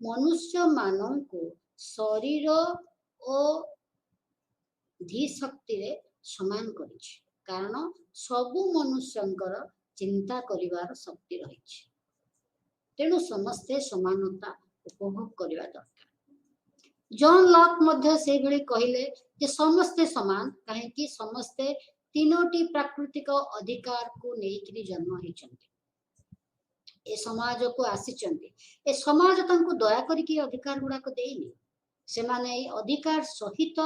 मनुष्य माननको शरीर और धी शक्ति रे समान करिछि कारण सबु मनुष्यंकर चिंता करिवार शक्ति रहिछि तेणु समस्ते समानता उपभोग करिवा दरकार जॉन लॉक मध्य से भली कहिले जे समस्ते समान काहे कि समस्ते तीनोटी प्राकृतिक अधिकार को लेकर जन्म होइचंती ए समाज को आसीचंती ए समाज तांको दया करिकी अधिकार गुडा को देइनी से माने ए अधिकार सहित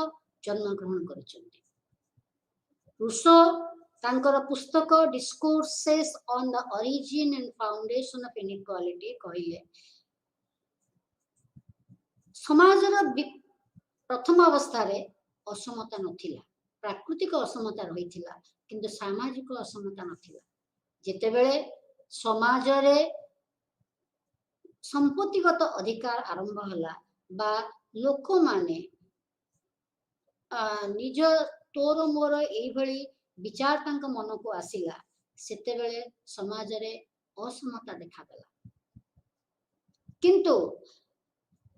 जन्म ग्रहण करिचंती रूसो तांकर पुस्तक discourses on the origin and foundation of inequality कहिले समाजर प्रथम अवस्था रे असमता नथिला प्राकृतिक असमता रहिथिला किंतु सामाजिक असमता नथिला जेतेबेले समाज रे संपत्तिगत अधिकार आरंभ हला बा लोक माने निज तोर मोर एई भली विचार तांक मन को आसिला सेतेबेले समाज रे असमता देखा गला किंतु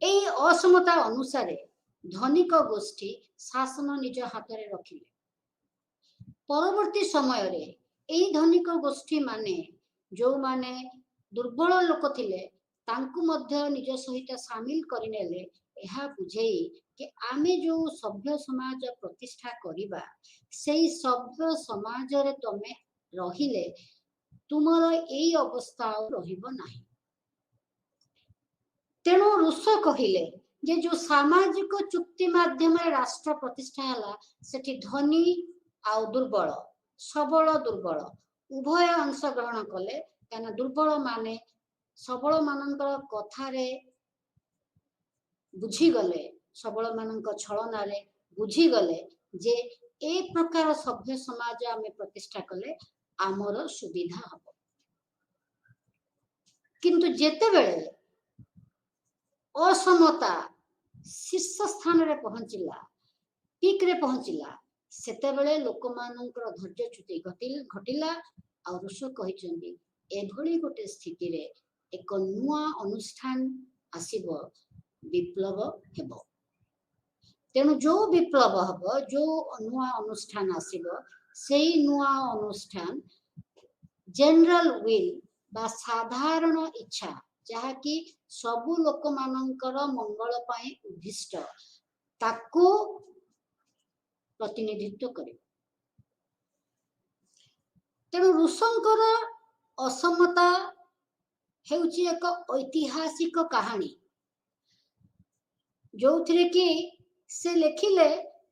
एई असमता अनुसारे धनिक गोष्ठी शासन निज हाथ रे रखिले परवर्ती समय रे एई धनिक गोष्ठी माने जो माने दुर्बल लोक थिले तांकु मध्य निज सहित शामिल करिनेले एहा बुझेई कि आमे जो सभ्य समाज प्रतिष्ठा करिबा सेई सभ्य समाज रे तमे रहिले तुमर एई अवस्था रहिबो नाही तेणु रूसो कहिले जे जो सामाजिक चुक्ति माध्यम राष्ट्र प्रतिष्ठा हला सेठी धनी आउ दुर्बल सबल दुर्बल उभय अंश ग्रहण कले काना दुर्बल माने सबल मानकर कथा रे बुझी गले सबल मानक छलना रे बुझी गले जे ए प्रकार सभ्य समाज आमे प्रतिष्ठा कले आमर सुविधा हबो किंतु जेते बेले असमता शीर्ष स्थान रे पहुंचिला पीक रे पहुंचिला सेते बेले लोक मानकर धैर्य च्युति घटिला आ रूसो कहिचंदी एभली गोटे स्थिति रे एक नुआ अनुष्ठान आसीबो विप्लव हेबो तेणु जो विप्लव हबो जो नुआ अनुष्ठान आसीबो सेई नुआ अनुष्ठान जनरल विल बा साधारण इच्छा जहा कि सबु लोक मानकर मंगल पाए उद्दिष्ट ताको प्रतिनिधित्व करे तेणु रूसंकर असमता हेउची एक ऐतिहासिक कहानी जो थरे कि से लेखिले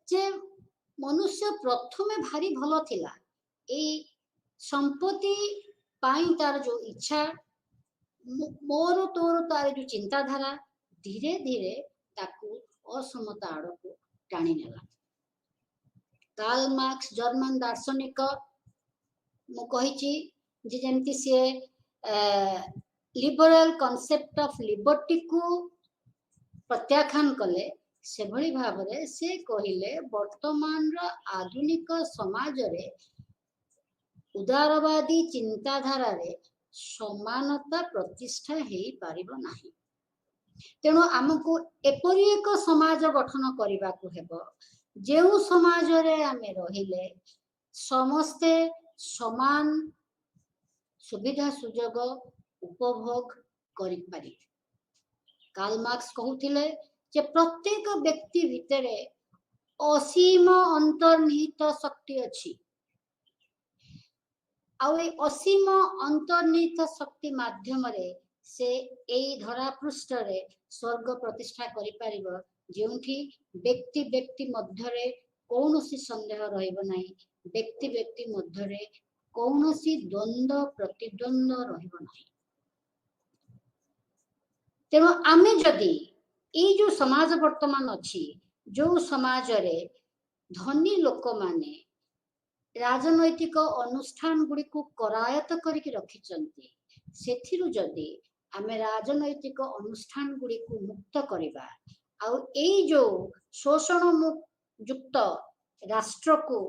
जे मनुष्य प्रथमे भारी भलो थिला ए संपत्ति पाई तार जो इच्छा मोर तोर तार जो चिंताधारा धीरे धीरे ताकू असमता आड़को टाणी नेला कार्ल मार्क्स जर्मन दार्शनिक मु कहिची जे जेमति से लिबरल कॉन्सेप्ट ऑफ लिबर्टी को प्रत्याख्यान कले से भली भाबरे से कहिले वर्तमान रा आधुनिक समाज रे उदारवादी चिंताधारा रे समानता प्रतिष्ठा हेई पारिबो नाही तेणु आमको एपरि एक समाज गठन करबा को हेबो जेउ समाज रे आमे रहिले समस्ते समान सुविधा सुजोग उपभोग करि पारि कार्ल मार्क्स कहउथिले जे प्रत्येक व्यक्ति भितरे असीम अंतर्निहित शक्ति अछि आउ ए असीम अंतर्निहित शक्ति माध्यम रे से एई धरा पृष्ठ रे स्वर्ग प्रतिष्ठा करि पारिबो जेउठी व्यक्ति व्यक्ति मध्य रे कौनसी संदेह रहइबो नाही व्यक्ति व्यक्ति मध्य रे कौनसी द्वंद्व प्रतिद्वंद्व रहइबो नाही तेणु आमे जदि ए जो समाज वर्तमान अछि जो समाज रे धनी लोक माने राजनैतिक अनुष्ठान गुडी को करायत करिक रखिचंती सेथिरु जदि आमे राजनैतिक अनुष्ठान गुडी को मुक्त करिबा आ एई जो शोषण युक्त राष्ट्र को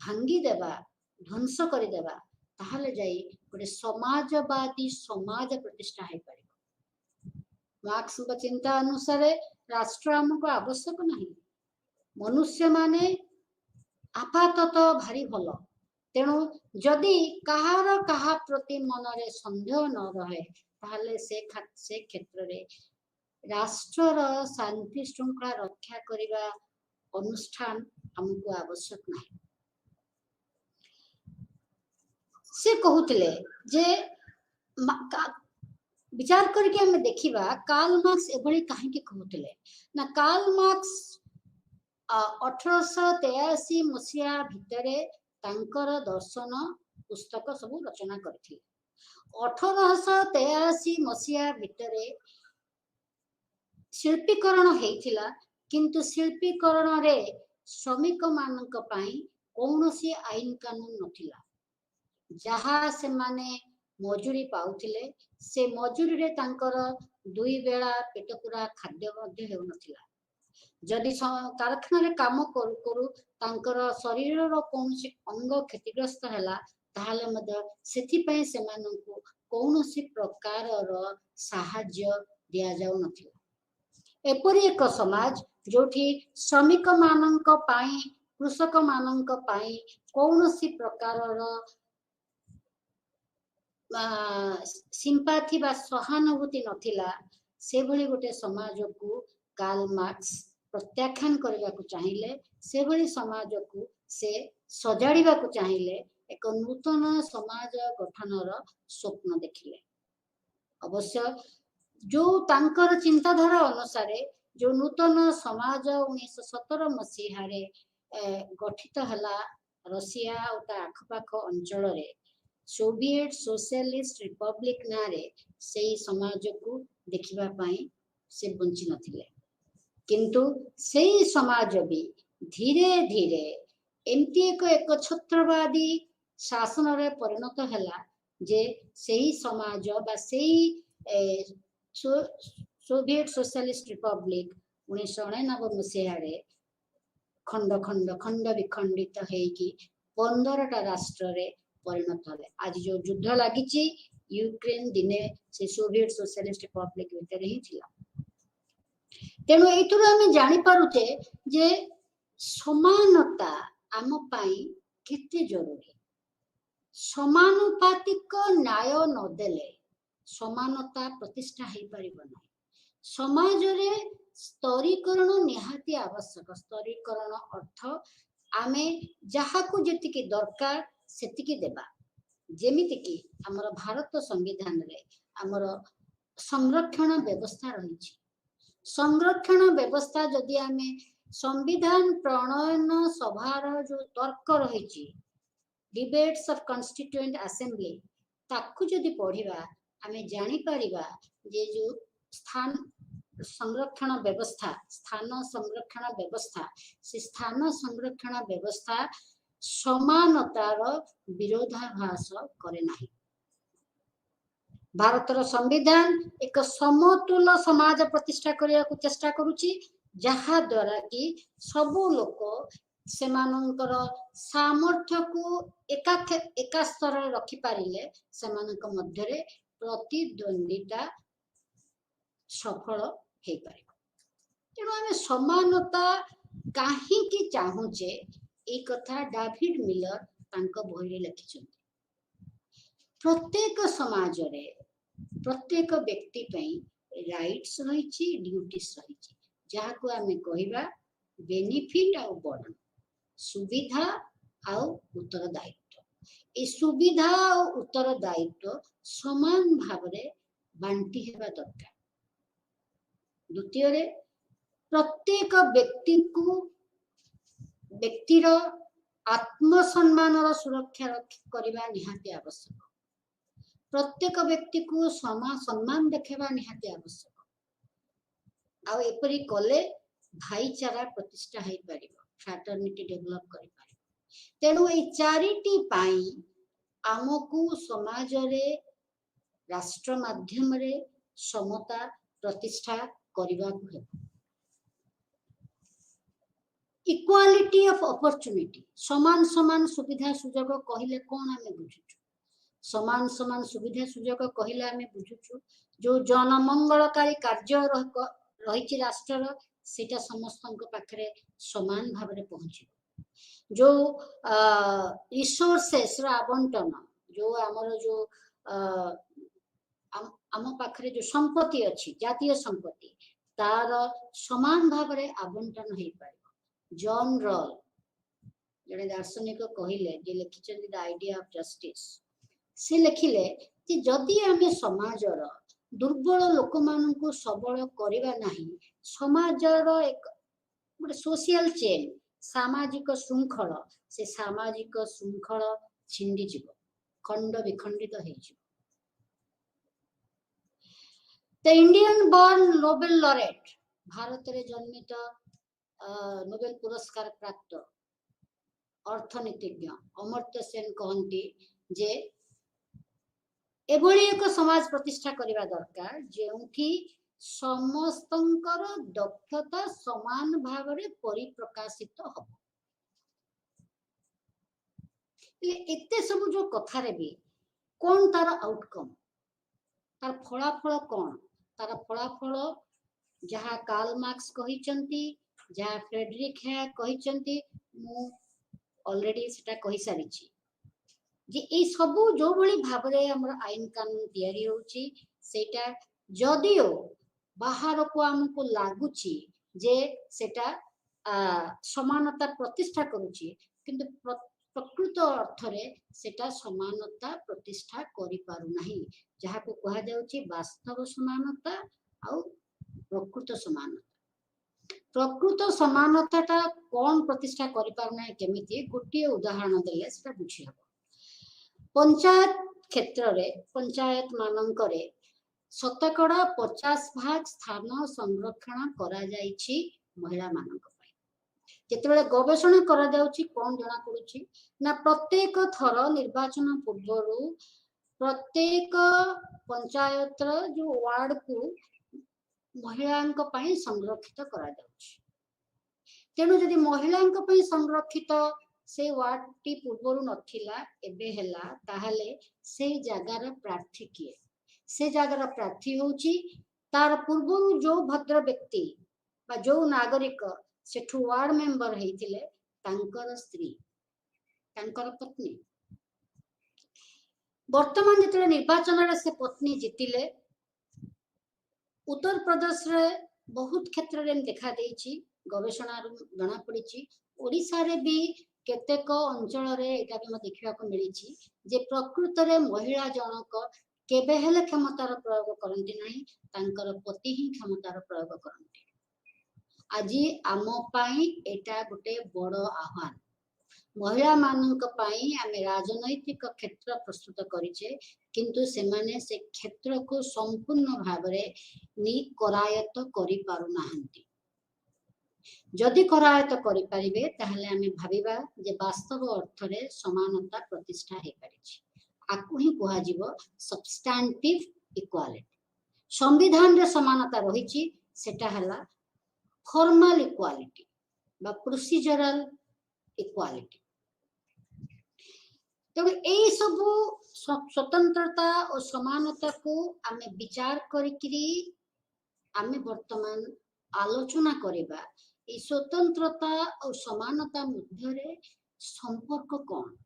भांगी देबा ध्वंस करि देबा ताहले जाई गोटे समाजवादी समाज प्रतिष्ठा है पारे मार्क्स चिंता अनुसार राष्ट्र हमको आवश्यक नहीं मनुष्य माने आपातत भारी भल तेणु जदि कहार कहा प्रति मन रे संदेह न रहे ताहले से क्षेत्र रे राष्ट्र शांति श्रृंखला रक्षा करिबा अनुष्ठान हमको आवश्यक नहीं से कहूतिले जे विचार करके हमें देखिबा कार्ल मार्क्स एभली काहेकि कहूतिले ना कार्ल मार्क्स 1883 मसीहा भितरे तांकर दर्शन पुस्तक सब रचना करथिले 1883 मसीहा भितरे शिल्पीकरण हेइथिला किंतु शिल्पीकरण रे श्रमिक मानक पाई कौनसी आईन कानून नथिला जहा से माने मजूरी पाउथिले से मजूरी रे तांकर दुई बेला पेट पूरा खाद्य मध्य हेउ नथिला जदि कारखाना रे काम करू करू तांकर शरीर रो कौनसी अंग क्षतिग्रस्त हैला ताहाले मध्य सेथि पई से माननकु कौनसी प्रकार रो सहाय्य दिया जाउ नथिला एपरि एक समाज जोठी श्रमिक मानक पाई कृषक मानक पाई कौनसी प्रकार रो सिंपाथी बा सहानुभूति नथिला से भली गोटे समाज को कार्ल मार्क्स प्रत्याख्यान करबा को चाहिए से भली समाज को से सजाड़ीबा को चाहिए एक नूतन समाज गठन रो स्वप्न देखिले अवश्य जो तांकर चिंताधारा अनुसार जो नूतन समाज 1917 मसीह गठित हला रशिया और ता आखपाख अंचल रे सोवियत सोशलिस्ट रिपब्लिक नारे से समाज को देखिबा पाई से बंची नथिले किंतु से समाज भी धीरे धीरे एमती एक छत्रवादी शासन रे परिणत हला जे सेही समाज बा सेही सोवियत सोशलिस्ट रिपब्लिक 1999 मसीह खंड खंड खंड विखंडित हेकी 15टा राष्ट्र रे परिणत हले आज जो युद्ध लागिची यूक्रेन दिने से सोवियत सोशलिस्ट रिपब्लिक भीतर ही थिला तेणु एथुर हम जानि पारुचे जे समानता आम पाई केते जरूरी समानुपातिक न्याय न देले समानता प्रतिष्ठा हेई परिबो नै समाज रे स्तरीकरण निहाती आवश्यक स्तरीकरण अर्थ आमे जहा को जतिके दरकार सेतिके देबा जेमिति कि हमर भारत संविधान रे हमर संरक्षण व्यवस्था रही संरक्षण व्यवस्था जदि आमे संविधान प्रणयन सभार जो तर्क रही डिबेट्स ऑफ कॉन्स्टिट्यूएंट असेंबली ताकू जदि पढ़िबा आमे जानि परिबा जे जो स्थान संरक्षण व्यवस्था स्थान संरक्षण व्यवस्था से स्थान संरक्षण व्यवस्था समानतार विरोधाभास करे नाही भारतर संविधान एक समतुल समाज प्रतिष्ठा करिया को चेष्टा करूची जहा द्वारा कि सबु लोक सेमानंकर सामर्थ्य को एका स्तर रे रखि पारिले सेमानक मध्य रे प्रतिद्वंदिता सफल हे पारिबो तेणु आमे समानता काहे कि चाहूचे ए कथा डेविड मिलर तांको बही रे लिखिछन्ति प्रत्येक समाज रे प्रत्येक व्यक्ति पई राइट्स रहिछि ड्यूटीज रहिछि जहा को आमे कहिबा बेनिफिट आ बर्डन सुविधा आ उत्तरदायित्व ए सुविधा और उत्तरदायित्व समान भाव रे बांटी हेबा दरकार द्वितीय रे प्रत्येक व्यक्ति को व्यक्तिर आत्मसम्मान सुरक्षा करबा निहाती आवश्यक प्रत्येक व्यक्ति को सम्मान देखेबा निहाती आवश्यक आ एपरी कले भाईचारा प्रतिष्ठा हेई परिबो फ्रैटर्निटी डेवलप करि परिबो तेणु ए चारिटी पाई आमको समाज रे राष्ट्र माध्यम रे समता प्रतिष्ठा करबा को हेबो इक्वालिटी ऑफ अपॉर्चुनिटी समान समान सुविधा सुजोग कहिले कोन आमे बुझुछु समान समान सुविधा सुजोग कहिले आमे बुझुछु जो जनमंगलकारी कार्य रहिछि राष्ट्र सेटा समस्तक पाखरे समान भाव रे पहुंची जो रिसोर्सेस रा आवंटन जो हमर जो आम पाखरे जो संपत्ति अछि जातीय संपत्ति तार समान भाव रे आवंटन हेई पारे जॉन रॉल जने दार्शनिक कहिले जे लिखिछन द आइडिया ऑफ जस्टिस से लिखिले कि जदि आमे समाजर दुर्बल लोक मानू सबल करवा नहीं समाजर एक गोटे सोशल चेन सामाजिक श्रृंखल से सामाजिक श्रृंखल छिंडी जीव खंड विखंडित हो the Indian born Nobel laureate Bharat रे जन्मित नोबेल पुरस्कार प्राप्त अर्थनीतिज्ञ अमर्त्य सेन कहती जे एभली एक समाज प्रतिष्ठा करने दरकार जो समस्तंकर दक्षता समान भाव में परिप्रकाशित हो एते सब जो कथारे भी कौन तार आउटकम तार फलाफल कौन तार फलाफल जहाँ कार्ल मार्क्स कहिचंती जहाँ फ्रेडरिक हेयर कहिचंती मु ऑलरेडी सेटा कहि सारिछि जे ए सबु जो भली भाव रे हमर आईन कानून तैयारी होची सेटा जदियो बाहर को हमको लागुची जे सेटा समानता प्रतिष्ठा करूची किंतु प्रकृत अर्थ रे सेटा समानता प्रतिष्ठा करि पारु नाही जहा को कहा जाउची वास्तव समानता आ प्रकृत समानता प्रकृत समानता कौन प्रतिष्ठा करि पारु नाही केमिति गोटे उदाहरण देले सेटा बुझी हबो पंचायत क्षेत्र रे पंचायत मानंकरे शतकड़ा 50% स्थान संरक्षण करा जाइछि महिला मानक पई जेतेबेले गवेषणा करा जाउछि कोन जणा पडुछि ना प्रत्येक थर निर्वाचन पूर्वरु प्रत्येक पंचायत जो वार्ड को महिलांक पई संरक्षित करा जाउछि तेनु जदि महिलांक पई संरक्षित से वार्ड टी पूर्वरु नथिला एबे हेला ताहले से जगार प्रार्थी किए से जगार प्रार्थी होची तार पूर्वरु जो भद्र व्यक्ति बा जो नागरिक सेठु वार्ड मेंबर हेतिले तांकर स्त्री तांकर पत्नी वर्तमान जेतले निर्वाचन रे से पत्नी जितिले उत्तर प्रदेश रे बहुत क्षेत्र रे देखा देछि गवेषणा जणा पड़िछि ओडिसा रे भी केतेक अंचल रे एटा भी देखा मिली जे प्रकृत रे महिला जनक केबे हेले क्षमतार प्रयोग करंती नहीं तांकर पति ही क्षमतार प्रयोग करंती आजी आमो पाई एटा गोटे बड़ आह्वान महिला मानक पाई आमे राजनैतिक क्षेत्र प्रस्तुत करिचे किंतु सेमाने से क्षेत्र को संपूर्ण भाव रे नि करायत करि पारु नाहंती जदि करायत करि परिबे ताहले आमे भाबिबा जे वास्तव अर्थ रे समानता प्रतिष्ठा हे परिछि आकु ही कोहा जीवो सब्सटैंटिव इक्वालिटी संविधान रे समानता रहिछि सेटा हला फॉर्मल इक्वालिटी बा प्रोसीजरल इक्वालिटी तो एई सब स्वतंत्रता और समानता को आमे विचार करिकरी आमे वर्तमान आलोचना करिबा ए स्वतंत्रता और समानता मध्य रे संपर्क कौन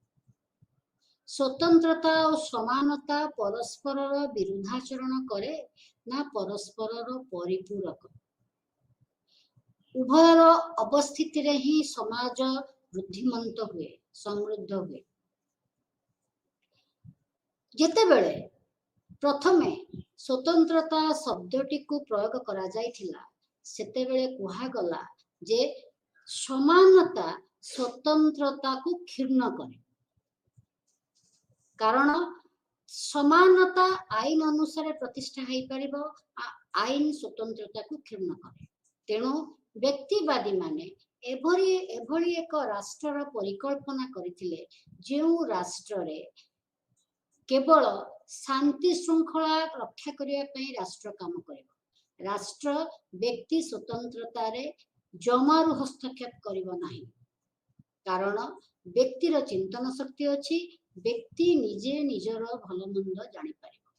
स्वतंत्रता और समानता परस्पर विरुद्धाचरण करे ना परस्पर परिपूरक उभयर अवस्थिति रे ही समाज वृद्धिमंत हुए समृद्ध हुए जेते बेले प्रथमे स्वतंत्रता शब्दटी को प्रयोग करा जायथिला सेते बेले कुहा गला जे समानता स्वतंत्रता को क्षीर्ण करे कारण समानता आईन अनुसार प्रतिष्ठा हेई परिबो आईन स्वतंत्रता को क्षीर्ण करे तेणु व्यक्तिवादी माने एभली एक राष्ट्र परिकल्पना करथिले जेउ राष्ट्र रे केवल शांति श्रृंखला रक्षा करिया पई राष्ट्र काम करिबो राष्ट्र व्यक्ति स्वतंत्रता रे जमारू हस्तक्षेप करिबो नाही कारण व्यक्तिर चिंतन शक्ति अछि व्यक्ति निजे निजर भल मंद जानि परिबो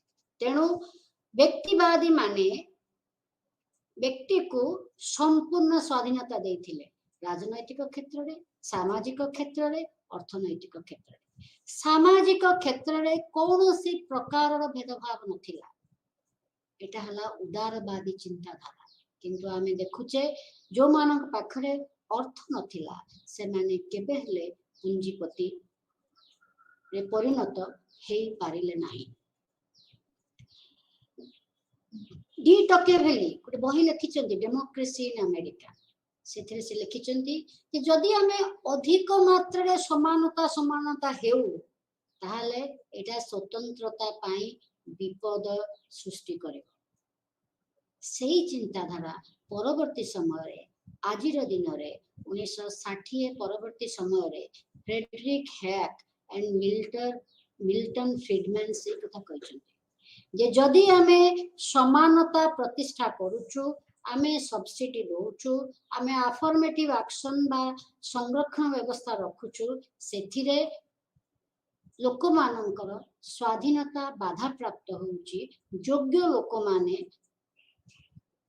तेणु व्यक्तिवादी माने व्यक्ति को संपूर्ण स्वाधीनता देथिले राजनैतिक क्षेत्र रे सामाजिक क्षेत्र रे अर्थनैतिक क्षेत्र रे सामाजिक क्षेत्र रे कौनसी प्रकार भेदभाव नथिला एटा हला उदारवादी चिंताधारा किंतु आमे देखुचे जो मानक पाखरे अर्थ नथिला से माने केबे हले पूंजीपति रे परिणत हेई पारिले नाही। डी टकेभेली गोटे बही लिखिଛନ୍ତି डेमोक्रेसी इन अमेरिका से लिखिଛନ୍ତି कि जदि आमे अधिक मात्रा समानता समानता हेउ ताहले एटा स्वतंत्रता पाई विपद सृष्टि करे। सेही चिंताधारा परवर्ती समय आजिर दिन रे 1960 परवर्ती समय Friedrich Hayek and Milton Friedman से कथा कहछन्ती जे जदि आमे समानता प्रतिष्ठा करूछु आमे सब्सिडी दोछु आमे अफर्मेटिव एक्शन बा संरक्षण व्यवस्था रखुछु सेथिरे लोक मानकर स्वाधीनता बाधा प्राप्त होउची योग्य लोक माने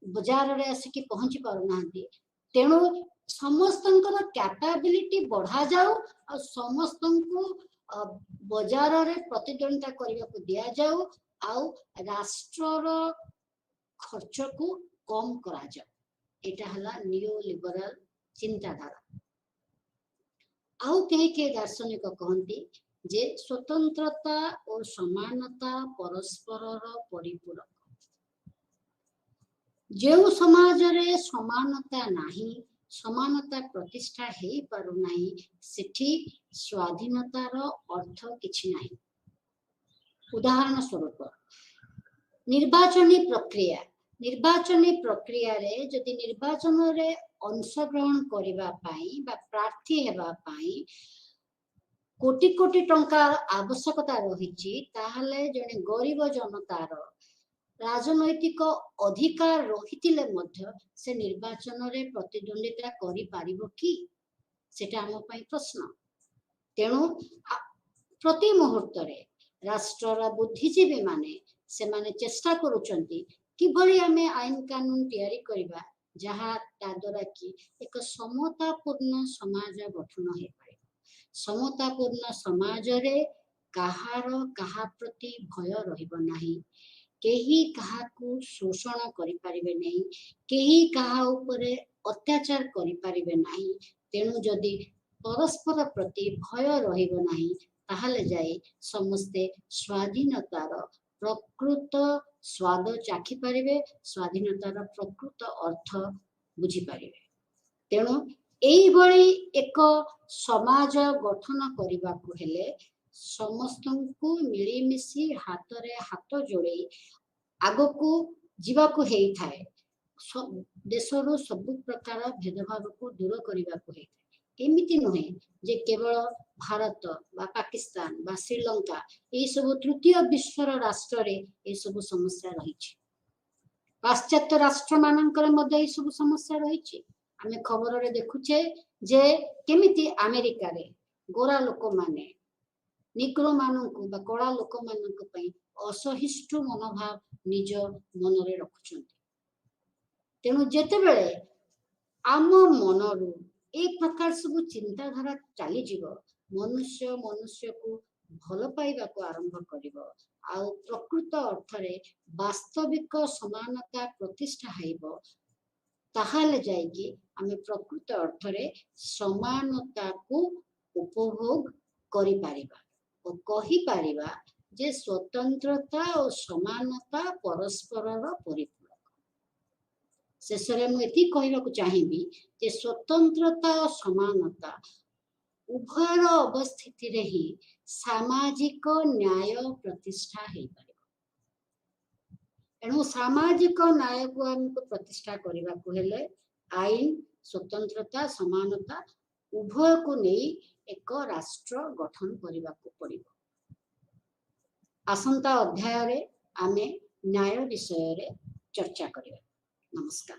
बाजार रे आसिकी पहुंची पारु नाहंती तेणु समस्तंकर कैपेबिलिटी बढ़ा जाऊ और समस्तंको बाजार रे प्रतिद्वंदिता करबा को दिया जाऊ आउ राष्ट्रर खर्च को कम करा जाऊ। एटा हला नियो लिबरल चिंताधारा। आउ के दार्शनिक कहंती जे स्वतंत्रता और समानता परस्परर परिपूरक। जो समाज रे समानता नाही समानता प्रतिष्ठा हेई पारु नाही सेठी स्वाधीनतार अर्थ किछि नाही। उदाहरण स्वरूप निर्वाचनी प्रक्रिया रे जदि निर्वाचन रे अंशग्रहण करिबा पाई बा प्रार्थी हेबा पाई कोटी कोटी टंका आवश्यकता रहिछि ताहले जने गरीब जनतार राजनैतिक अधिकार रहितिले मध्य से निर्वाचन रे प्रतिद्वंदिता करि पारिबो कि सेटा हम पई प्रश्न। तेणु प्रति मुहूर्त रे राष्ट्रर बुद्धिजीवी माने से माने चेष्टा करूचंती किभली आमे आईन कानून तैयारी करबा जहा ता द्वारा कि एक समतापूर्ण समाज गठन हे पारे। समतापूर्ण समाज रे काहार काहा प्रति भय रहिबो नाही केही काहाकू शोषण करि पारिबे नहीं केही काहा उपरे अत्याचार करि पारिबे नहीं। तेणु जदि परस्पर प्रति भय रहिबो नाही ताहले जाई समस्ते स्वाधीनतार प्रकृत स्वाद चाखी पारिबे स्वाधीनतार प्रकृत अर्थ बुझी पारिबे। तेणु एई भली एक समाज गठन करिबा को हेले समस्तंकु मिलीमिशी हाथ रे हाथ जोड़े आगो को जीवा को हेई थाए देशरो सब प्रकार भेदभाव को दूर करिबा को हेई थाए। एमिति नहे जे केवल भारत बा पाकिस्तान बा श्रीलंका ए सब तृतीय विश्वर राष्ट्र रे ए सब समस्या रही छी। पाश्चात्य राष्ट्र मानकर मध्ये ए सब समस्या रही छी। आमे खबर रे देखुछे जे केमिति अमेरिका रे गोरा लोक माने निग्रो माननको बा कला लोक माननको पई असहिष्णु मनोभाव निज मन रे रखुछंती। तेणु जेते बेले आम मनरु एक प्रकार सब चिंताधारा चली जीव मनुष्य मनुष्य को भल पाइबा को आरंभ करिवो आउ प्रकृत अर्थ रे वास्तविक समानता प्रतिष्ठा हेबो ताहाले जायकी आमे प्रकृत अर्थ रे समानता को उपभोग करि पारिबा और कहि पारिबा जे स्वतंत्रता और समानता परस्परर परिपूरक। शेषरे मु एति कहबाकू चाहिबी जे स्वतंत्रता और समानता उभयर अवस्थिति रे ही सामाजिक न्याय प्रतिष्ठा हेई पारिबो। एणु सामाजिक न्याय को हमको प्रतिष्ठा करबा को हेले आईन स्वतंत्रता समानता उभय को नहीं एक राष्ट्र गठन करबा को पड़िबो। आसंता अध्याय रे आमे न्याय विषय रे चर्चा करिबा। नमस्कार।